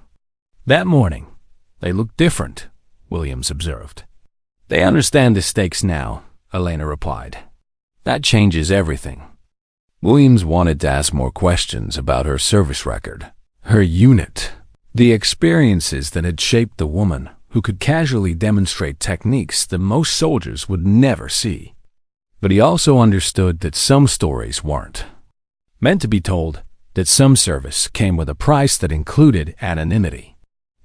That morning, they looked different, Williams observed. "They understand the stakes now," Elena replied. "That changes everything." Williams wanted to ask more questions about her service record, her unit, the experiences that had shaped the woman who could casually demonstrate techniques that most soldiers would never see. But he also understood that some stories weren't meant to be told, that some service came with a price that included anonymity.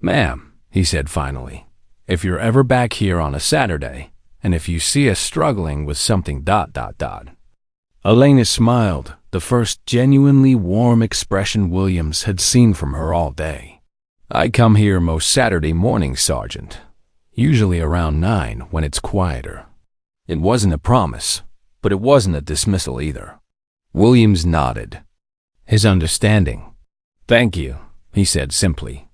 "Ma'am," he said finally, "if you're ever back here on a Saturday, and if you see us struggling with something ... Elena smiled, the first genuinely warm expression Williams had seen from her all day. "I come here most Saturday mornings, Sergeant, usually around 9 when it's quieter." It wasn't a promise, but it wasn't a dismissal either. Williams nodded, his understanding. "Thank you," he said simply.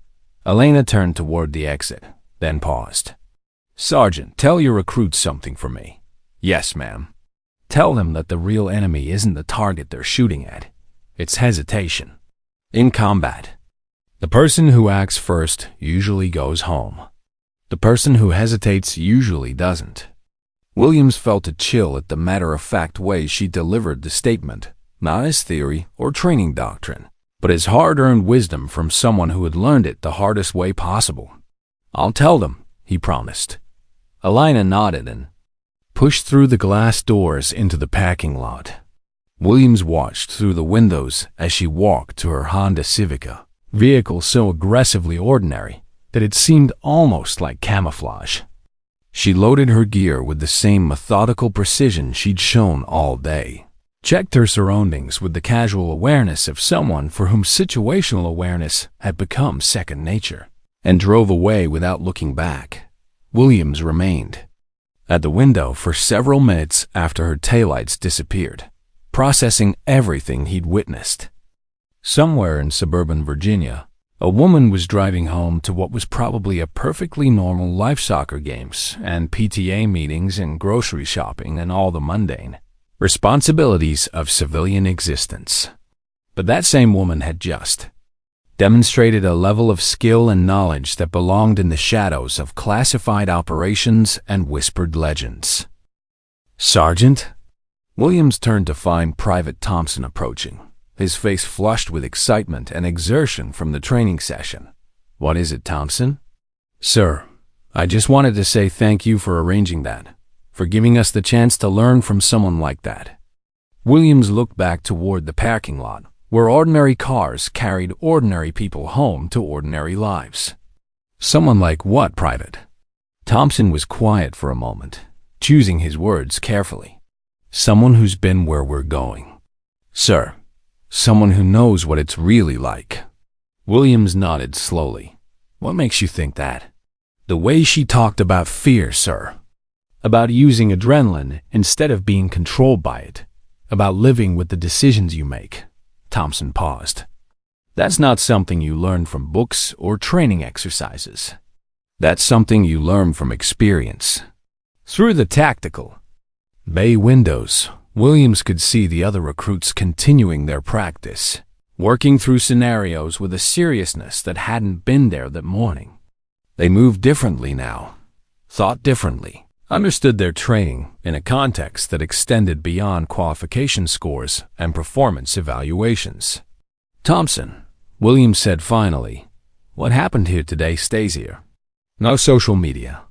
Elena turned toward the exit, then paused. "Sergeant, tell your recruits something for me." "Yes, ma'am." "Tell them that the real enemy isn't the target they're shooting at. It's hesitation. In combat, the person who acts first usually goes home. The person who hesitates usually doesn't." Williams felt a chill at the matter-of-fact way she delivered the statement, not as theory or training doctrine, but as hard-earned wisdom from someone who had learned it the hardest way possible. "I'll tell them," he promised. Elena nodded and pushed through the glass doors into the parking lot. Williams watched through the windows as she walked to her Honda Civica, vehicle so aggressively ordinary that it seemed almost like camouflage. She loaded her gear with the same methodical precision she'd shown all day, checked her surroundings with the casual awareness of someone for whom situational awareness had become second nature, and drove away without looking back. Williams remained at the window for several minutes after her taillights disappeared, processing everything he'd witnessed. Somewhere in suburban Virginia, a woman was driving home to what was probably a perfectly normal life: soccer games and PTA meetings and grocery shopping and all the mundane responsibilities of civilian existence. But that same woman had just demonstrated a level of skill and knowledge that belonged in the shadows of classified operations and whispered legends. "Sergeant?" Williams turned to find Private Thompson approaching, his face flushed with excitement and exertion from the training session. "What is it, Thompson?" "Sir, I just wanted to say thank you for arranging that, for giving us the chance to learn from someone like that." Williams looked back toward the parking lot, where ordinary cars carried ordinary people home to ordinary lives. "Someone like what, Private?" Thompson was quiet for a moment, choosing his words carefully. "Someone who's been where we're going, sir. Someone who knows what it's really like." Williams nodded slowly. "What makes you think that?" "The way she talked about fear, sir. About using adrenaline instead of being controlled by it. About living with the decisions you make." Thompson paused. "That's not something you learn from books or training exercises. That's something you learn from experience. Through the tactical bay windows, Williams could see the other recruits continuing their practice, working through scenarios with a seriousness that hadn't been there that morning. They moved differently now, thought differently, understood their training in a context that extended beyond qualification scores and performance evaluations. "Thompson," Williams said finally, "what happened here today stays here. No social media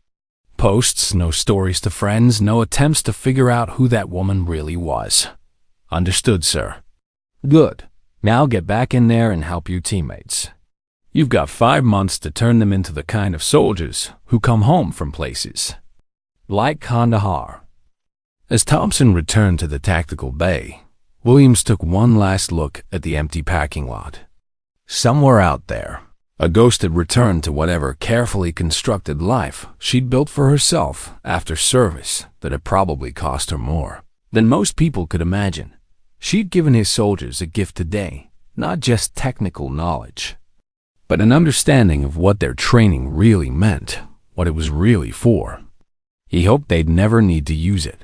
posts, no stories to friends, no attempts to figure out who that woman really was." "Understood, sir." "Good. Now get back in there and help your teammates. You've got 5 months to turn them into the kind of soldiers who come home from places like Kandahar." As Thompson returned to the tactical bay, Williams took one last look at the empty parking lot. Somewhere out there, a ghost had returned to whatever carefully constructed life she'd built for herself after service that had probably cost her more than most people could imagine. She'd given his soldiers a gift today, not just technical knowledge, but an understanding of what their training really meant, what it was really for. He hoped they'd never need to use it.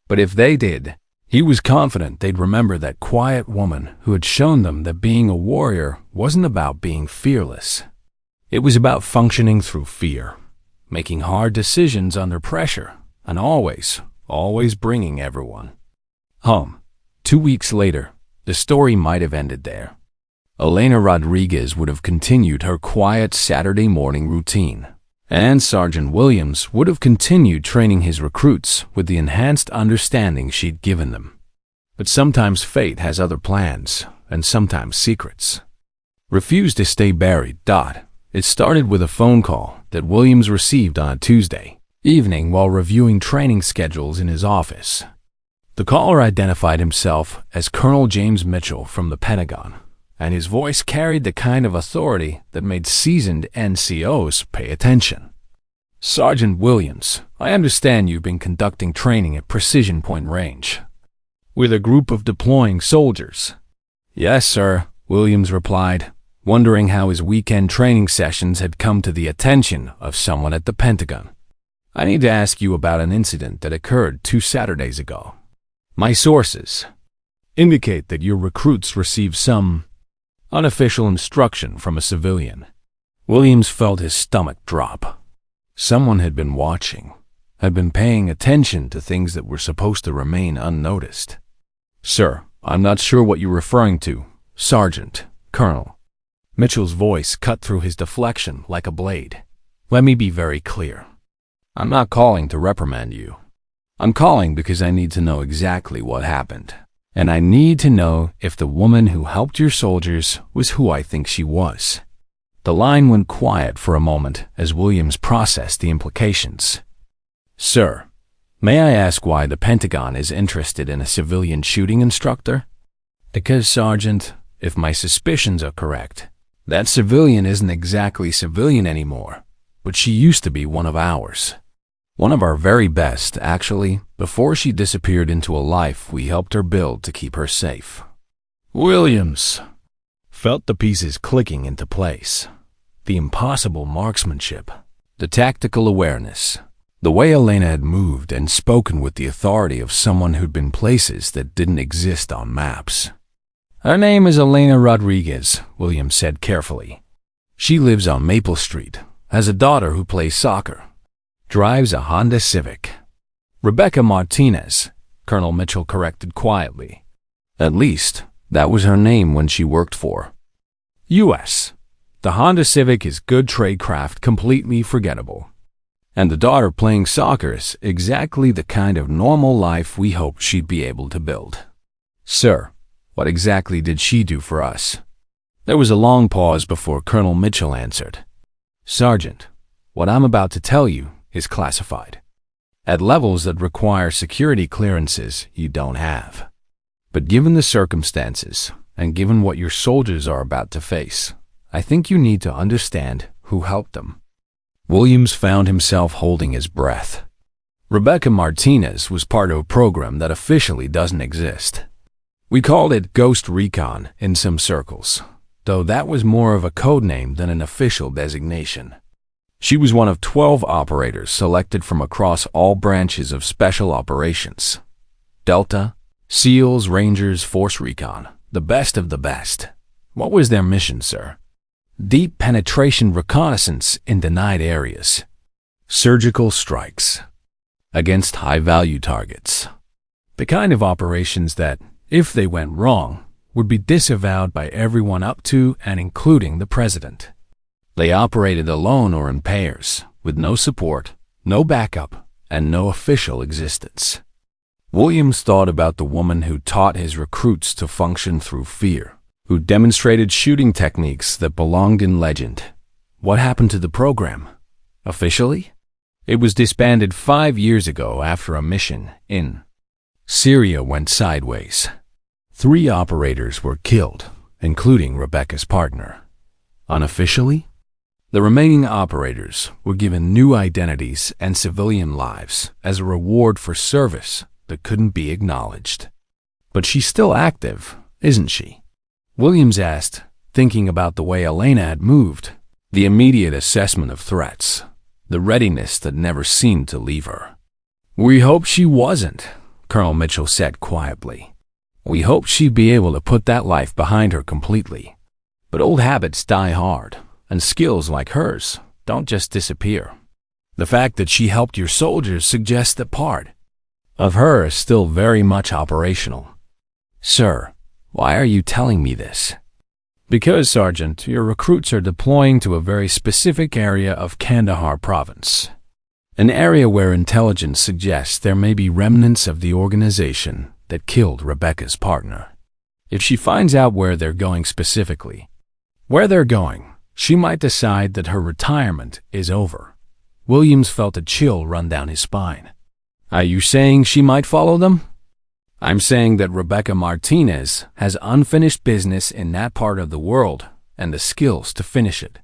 But if they did, he was confident they'd remember that quiet woman who had shown them that being a warrior wasn't about being fearless. It was about functioning through fear, making hard decisions under pressure, and always bringing everyone home. 2 weeks later, the story might have ended there. Elena Rodriguez would have continued her quiet Saturday morning routine, and Sergeant Williams would have continued training his recruits with the enhanced understanding she'd given them. But sometimes fate has other plans, and sometimes secrets. Refused to stay buried. It started with a phone call that Williams received on a Tuesday evening while reviewing training schedules in his office. The caller identified himself as Colonel James Mitchell from the Pentagon, and his voice carried the kind of authority that made seasoned NCOs pay attention. "Sergeant Williams, I understand you've been conducting training at Precision Point Range with a group of deploying soldiers." "Yes, sir," Williams replied, wondering how his weekend training sessions had come to the attention of someone at the Pentagon. "I need to ask you about an incident that occurred 2 Saturdays ago. My sources indicate that your recruits received some unofficial instruction from a civilian." Williams felt his stomach drop. Someone had been watching, had been paying attention to things that were supposed to remain unnoticed. "Sir, I'm not sure what you're referring to, Sergeant, Colonel." Mitchell's voice cut through his deflection like a blade. "Let me be very clear. I'm not calling to reprimand you. I'm calling because I need to know exactly what happened. And I need to know if the woman who helped your soldiers was who I think she was." The line went quiet for a moment as Williams processed the implications. "Sir, may I ask why the Pentagon is interested in a civilian shooting instructor?" "Because, Sergeant, if my suspicions are correct, that civilian isn't exactly civilian anymore, but she used to be one of ours. One of our very best, actually, before she disappeared into a life we helped her build to keep her safe." Williams felt the pieces clicking into place. The impossible marksmanship, the tactical awareness, the way Elena had moved and spoken with the authority of someone who'd been places that didn't exist on maps. "Her name is Elena Rodriguez," Williams said carefully. "She lives on Maple Street, has a daughter who plays soccer, drives a Honda Civic." "Rebecca Martinez," Colonel Mitchell corrected quietly. "At least, that was her name when she worked for U.S. The Honda Civic is good tradecraft, completely forgettable. And the daughter playing soccer is exactly the kind of normal life we hoped she'd be able to build." "Sir, what exactly did she do for us?" There was a long pause before Colonel Mitchell answered. "Sergeant, what I'm about to tell you is classified, at levels that require security clearances you don't have. But given the circumstances, and given what your soldiers are about to face, I think you need to understand who helped them." Williams found himself holding his breath. Rebecca Martinez was part of a program that officially doesn't exist. We called it Ghost Recon in some circles, though that was more of a code name than an official designation. She was one of 12 operators selected from across all branches of Special Operations. Delta, SEALs, Rangers, Force Recon, the best of the best. What was their mission, sir? Deep penetration reconnaissance in denied areas. Surgical strikes against high-value targets. The kind of operations that, if they went wrong, would be disavowed by everyone up to and including the president. They operated alone or in pairs, with no support, no backup, and no official existence. Williams thought about the woman who taught his recruits to function through fear, who demonstrated shooting techniques that belonged in legend. What happened to the program? Officially? It was disbanded 5 years ago after a mission in Syria went sideways. 3 operators were killed, including Rebecca's partner. Unofficially, the remaining operators were given new identities and civilian lives as a reward for service that couldn't be acknowledged. But she's still active, isn't she? Williams asked, thinking about the way Elena had moved, the immediate assessment of threats, the readiness that never seemed to leave her. "We hope she wasn't," Colonel Mitchell said quietly. "We hoped she'd be able to put that life behind her completely. But old habits die hard, and skills like hers don't just disappear. The fact that she helped your soldiers suggests that part of her is still very much operational." "Sir," Why are you telling me this? Because, Sergeant, your recruits are deploying to a very specific area of Kandahar province. An area where intelligence suggests there may be remnants of the organization that killed Rebecca's partner. If she finds out where they're going specifically, she might decide that her retirement is over. Williams felt a chill run down his spine. Are you saying she might follow them? I'm saying that Rebecca Martinez has unfinished business in that part of the world and the skills to finish it.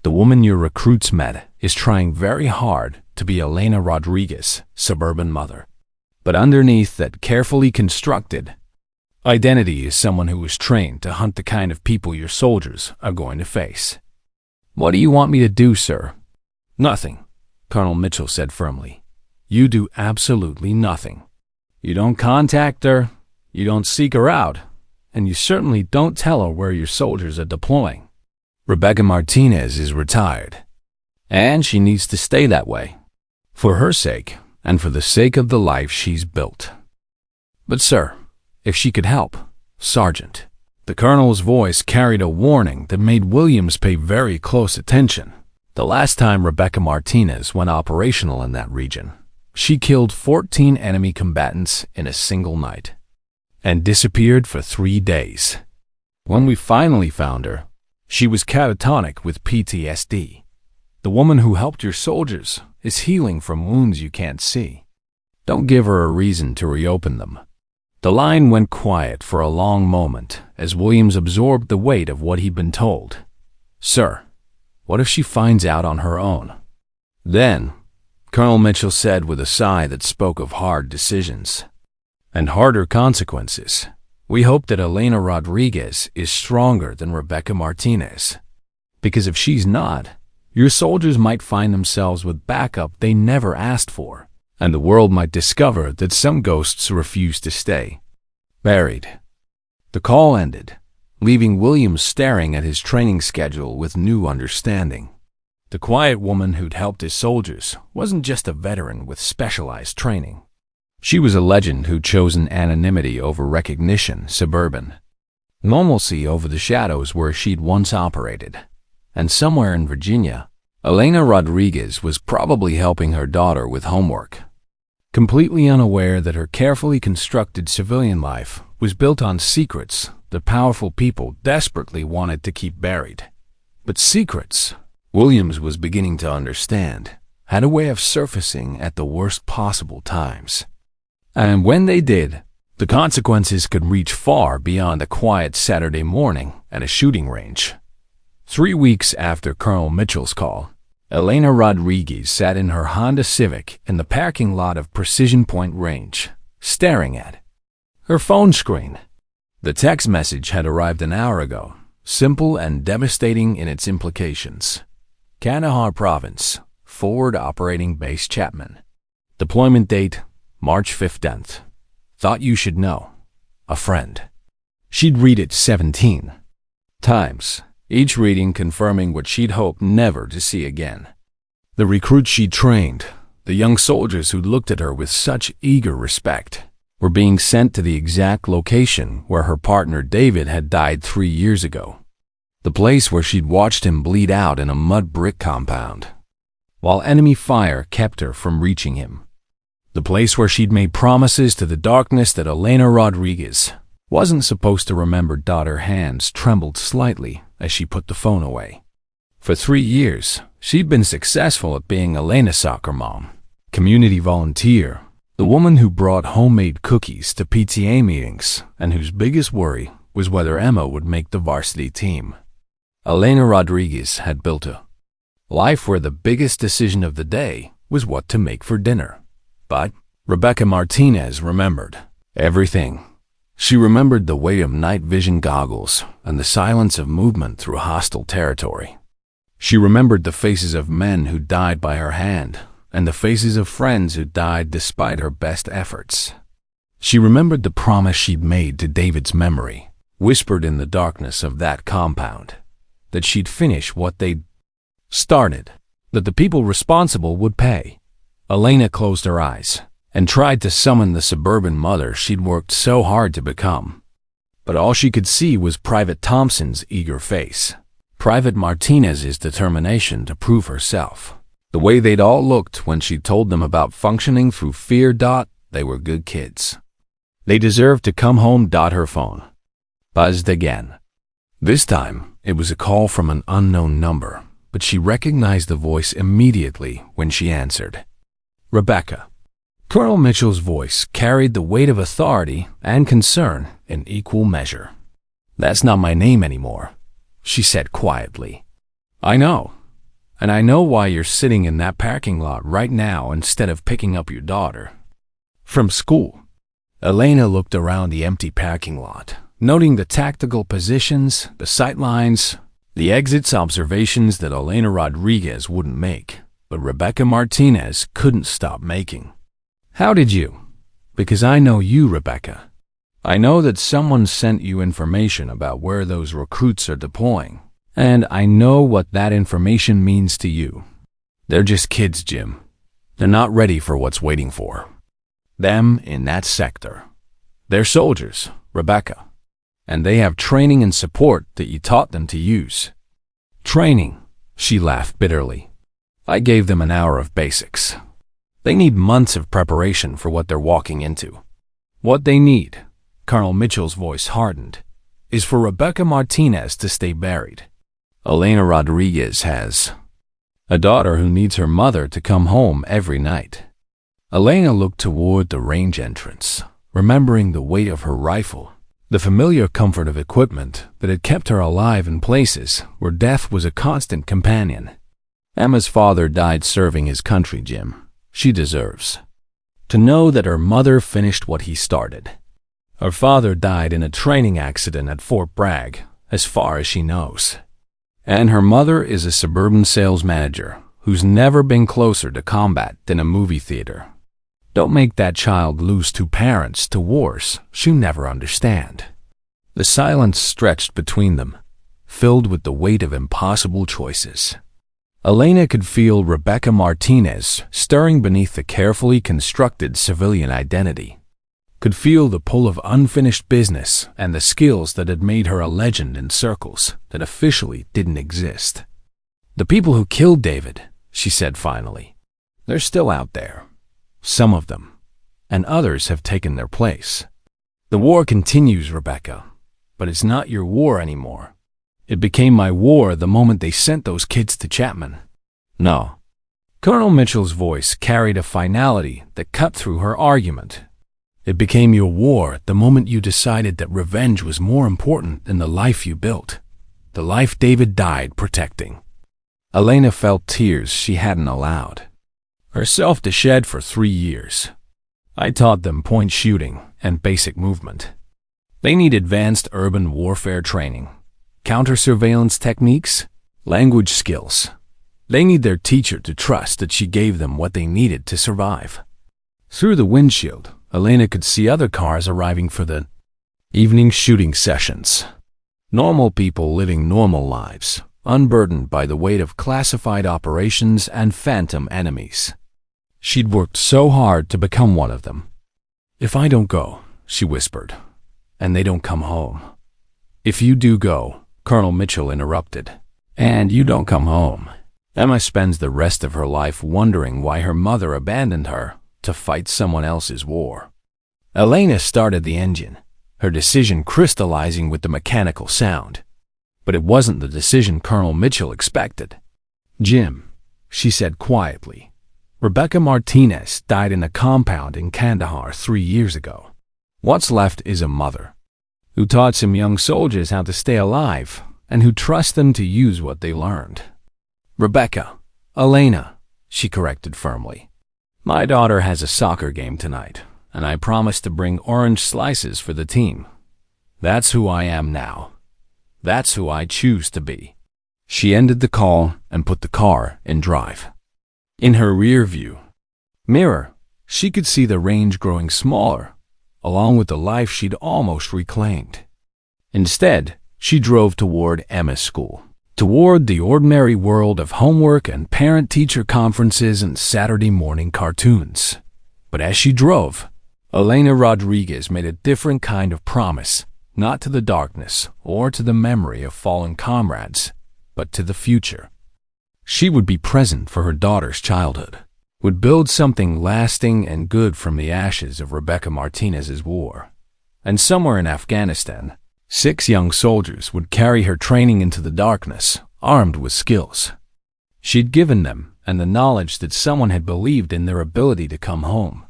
The woman your recruits met is trying very hard to be Elena Rodriguez's suburban mother. But underneath that carefully constructed identity is someone who is trained to hunt the kind of people your soldiers are going to face. What do you want me to do, sir? Nothing, Colonel Mitchell said firmly. You do absolutely nothing. You don't contact her, you don't seek her out, and you certainly don't tell her where your soldiers are deploying. Rebecca Martinez is retired, and she needs to stay that way, for her sake and for the sake of the life she's built. But sir, if she could help, Sergeant. The colonel's voice carried a warning that made Williams pay very close attention. The last time Rebecca Martinez went operational in that region, she killed 14 enemy combatants in a single night and disappeared for 3 days. When we finally found her, she was catatonic with PTSD. The woman who helped your soldiers is healing from wounds you can't see. Don't give her a reason to reopen them. The line went quiet for a long moment as Williams absorbed the weight of what he'd been told. Sir, what if she finds out on her own? Then, Colonel Mitchell said with a sigh that spoke of hard decisions and harder consequences, we hope that Elena Rodriguez is stronger than Rebecca Martinez. Because if she's not, your soldiers might find themselves with backup they never asked for, and the world might discover that some ghosts refuse to stay buried. The call ended, leaving Williams staring at his training schedule with new understanding. The quiet woman who'd helped his soldiers wasn't just a veteran with specialized training. She was a legend who'd chosen anonymity over recognition, suburban normalcy over the shadows where she'd once operated. And somewhere in Virginia, Elena Rodriguez was probably helping her daughter with homework, completely unaware that her carefully constructed civilian life was built on secrets that powerful people desperately wanted to keep buried. But secrets, Williams was beginning to understand, had a way of surfacing at the worst possible times. And when they did, the consequences could reach far beyond a quiet Saturday morning at a shooting range. 3 weeks after Colonel Mitchell's call, Elena Rodriguez sat in her Honda Civic in the parking lot of Precision Point Range, staring at her phone screen. The text message had arrived an hour ago, simple and devastating in its implications. Kandahar Province, Forward Operating Base Chapman. Deployment date, March 15th. Thought you should know. A friend. She'd read it 17 times, each reading confirming what she'd hoped never to see again. The recruits she'd trained, the young soldiers who'd looked at her with such eager respect, were being sent to the exact location where her partner David had died 3 years ago. The place where she'd watched him bleed out in a mud brick compound, while enemy fire kept her from reaching him. The place where she'd made promises to the darkness that Elena Rodriguez wasn't supposed to remember. Her hands trembled slightly as she put the phone away. For 3 years, she'd been successful at being Elena's soccer mom, community volunteer, the woman who brought homemade cookies to PTA meetings and whose biggest worry was whether Emma would make the varsity team. Elena Rodriguez had built a life where the biggest decision of the day was what to make for dinner. But Rebecca Martinez remembered everything. She remembered the weight of night vision goggles and the silence of movement through hostile territory. She remembered the faces of men who died by her hand and the faces of friends who died despite her best efforts. She remembered the promise she'd made to David's memory, whispered in the darkness of that compound, that she'd finish what they'd started, that the people responsible would pay. Elena closed her eyes and tried to summon the suburban mother she'd worked so hard to become. But all she could see was Private Thompson's eager face, Private Martinez's determination to prove herself. The way they'd all looked when she told them about functioning through fear. They were good kids. They deserved to come home. Her phone buzzed again. This time, it was a call from an unknown number, but she recognized the voice immediately when she answered. Rebecca. Colonel Mitchell's voice carried the weight of authority and concern in equal measure. That's not my name anymore, she said quietly. I know. And I know why you're sitting in that parking lot right now instead of picking up your daughter from school. Elena looked around the empty parking lot, noting the tactical positions, the sight lines, the exits, observations that Elena Rodriguez wouldn't make, but Rebecca Martinez couldn't stop making. How did you? Because I know you, Rebecca. I know that someone sent you information about where those recruits are deploying. And I know what that information means to you. They're just kids, Jim. They're not ready for what's waiting for them in that sector. They're soldiers, Rebecca. And they have training and support that you taught them to use. Training, she laughed bitterly. I gave them an hour of basics. They need months of preparation for what they're walking into. What they need, Colonel Mitchell's voice hardened, is for Rebecca Martinez to stay buried. Elena Rodriguez has a daughter who needs her mother to come home every night. Elena looked toward the range entrance, remembering the weight of her rifle, the familiar comfort of equipment that had kept her alive in places where death was a constant companion. Emma's father died serving his country, Jim. She deserves to know that her mother finished what he started. Her father died in a training accident at Fort Bragg, as far as she knows. And her mother is a suburban sales manager who's never been closer to combat than a movie theater. Don't make that child lose two parents to wars she'll never understand. The silence stretched between them, filled with the weight of impossible choices. Elena could feel Rebecca Martinez stirring beneath the carefully constructed civilian identity, could feel the pull of unfinished business and the skills that had made her a legend in circles that officially didn't exist. The people who killed David, she said finally, they're still out there. Some of them. And others have taken their place. The war continues, Rebecca, but it's not your war anymore. It became my war the moment they sent those kids to Chapman. No. Colonel Mitchell's voice carried a finality that cut through her argument. It became your war the moment you decided that revenge was more important than the life you built, the life David died protecting. Elena felt tears she hadn't allowed herself to shed for 3 years. I taught them point shooting and basic movement. They need advanced urban warfare training, counter-surveillance techniques, language skills. They need their teacher to trust that she gave them what they needed to survive. Through the windshield, Elena could see other cars arriving for the evening shooting sessions. Normal people living normal lives, unburdened by the weight of classified operations and phantom enemies. She'd worked so hard to become one of them. If I don't go, she whispered, and they don't come home. If you do go, Colonel Mitchell interrupted, and you don't come home, Emma spends the rest of her life wondering why her mother abandoned her to fight someone else's war. Elena started the engine, her decision crystallizing with the mechanical sound. But it wasn't the decision Colonel Mitchell expected. Jim, she said quietly, Rebecca Martinez died in a compound in Kandahar 3 years ago. What's left is a mother who taught some young soldiers how to stay alive and who trusts them to use what they learned. Rebecca, Elena, she corrected firmly. My daughter has a soccer game tonight, and I promised to bring orange slices for the team. That's who I am now. That's who I choose to be. She ended the call and put the car in drive. In her rear view mirror, she could see the range growing smaller, along with the life she'd almost reclaimed. Instead, she drove toward Emma's school, toward the ordinary world of homework and parent-teacher conferences and Saturday morning cartoons. But as she drove, Elena Rodriguez made a different kind of promise not to the darkness or to the memory of fallen comrades, but to the future. She would be present for her daughter's childhood, would build something lasting and good from the ashes of Rebecca Martinez's war. And somewhere in Afghanistan, 6 young soldiers would carry her training into the darkness, armed with skills she'd given them and the knowledge that someone had believed in their ability to come home.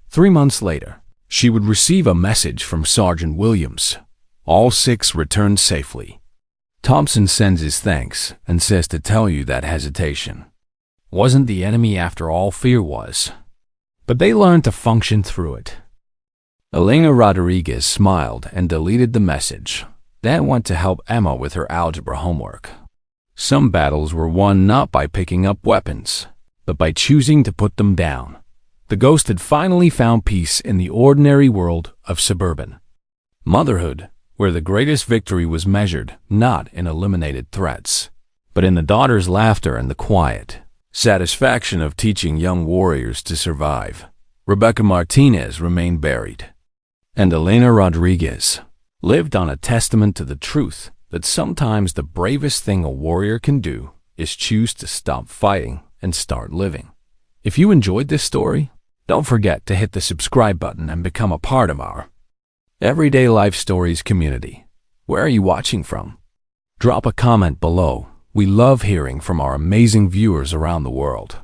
3 months later, she would receive a message from Sergeant Williams. All 6 returned safely. Thompson sends his thanks and says to tell you that hesitation wasn't the enemy after all, fear was. But they learned to function through it. Elena Rodriguez smiled and deleted the message. That went to help Emma with her algebra homework. Some battles were won not by picking up weapons, but by choosing to put them down. The ghost had finally found peace in the ordinary world of suburban motherhood, where the greatest victory was measured not in eliminated threats, but in the daughter's laughter and the quiet satisfaction of teaching young warriors to survive. Rebecca Martinez remained buried, and Elena Rodriguez lived on, a testament to the truth that sometimes the bravest thing a warrior can do is choose to stop fighting and start living. If you enjoyed this story, don't forget to hit the subscribe button and become a part of our Everyday Life Stories community. Where are you watching from? Drop a comment below. We love hearing from our amazing viewers around the world.